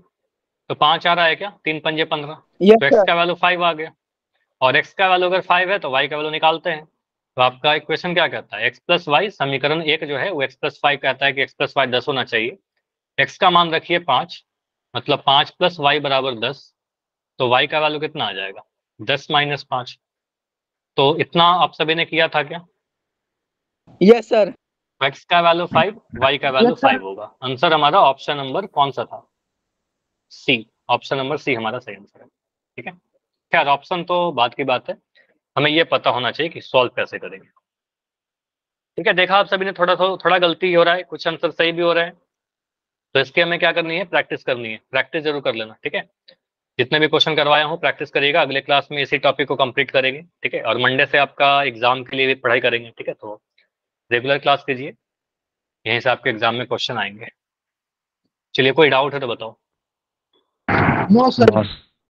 तो 5 आ रहा है क्या, 3 पंजे 15, तो x का वैल्यू 5 आ गया। और x का वैल्यू अगर 5 है तो y का वैल्यू निकालते हैं। तो आपका इक्वेशन क्या कहता है, x प्लस वाई, समीकरण 1 जो है वो x प्लस 5 कहता है कि x प्लस वाई 10 होना चाहिए। x का मान रखिए 5, मतलब 5 प्लस वाई बराबर 10, तो y का वैल्यू कितना आ जाएगा, 10 माइनस 5। तो इतना आप सभी ने किया था क्या? Yes sir. x का वैल्यू 5, y का वैल्यू 5 होगा। आंसर हमारा ऑप्शन नंबर कौन सा था, सी। ऑप्शन नंबर सी हमारा सही आंसर है। ठीक है, खैर ऑप्शन तो बात की बात है, हमें ये पता होना चाहिए कि सॉल्व कैसे करेंगे। ठीक है, देखा आप सभी ने थोड़ा गलती हो रहा है, कुछ आंसर सही भी हो रहे हैं, तो इसकी हमें क्या करनी है, प्रैक्टिस करनी है। प्रैक्टिस जरूर कर लेना। ठीक है, जितने भी क्वेश्चन करवाया हूँ प्रैक्टिस करिएगा, अगले क्लास में इसी टॉपिक को कंप्लीट करेंगे। ठीक है, और मंडे से आपका एग्जाम के लिए भी पढ़ाई करेंगे। ठीक है, तो रेगुलर क्लास कीजिए। यहीं से आपके एग्जाम में क्वेश्चन आएंगे। चलिए कोई डाउट है तो बताओ। No sir.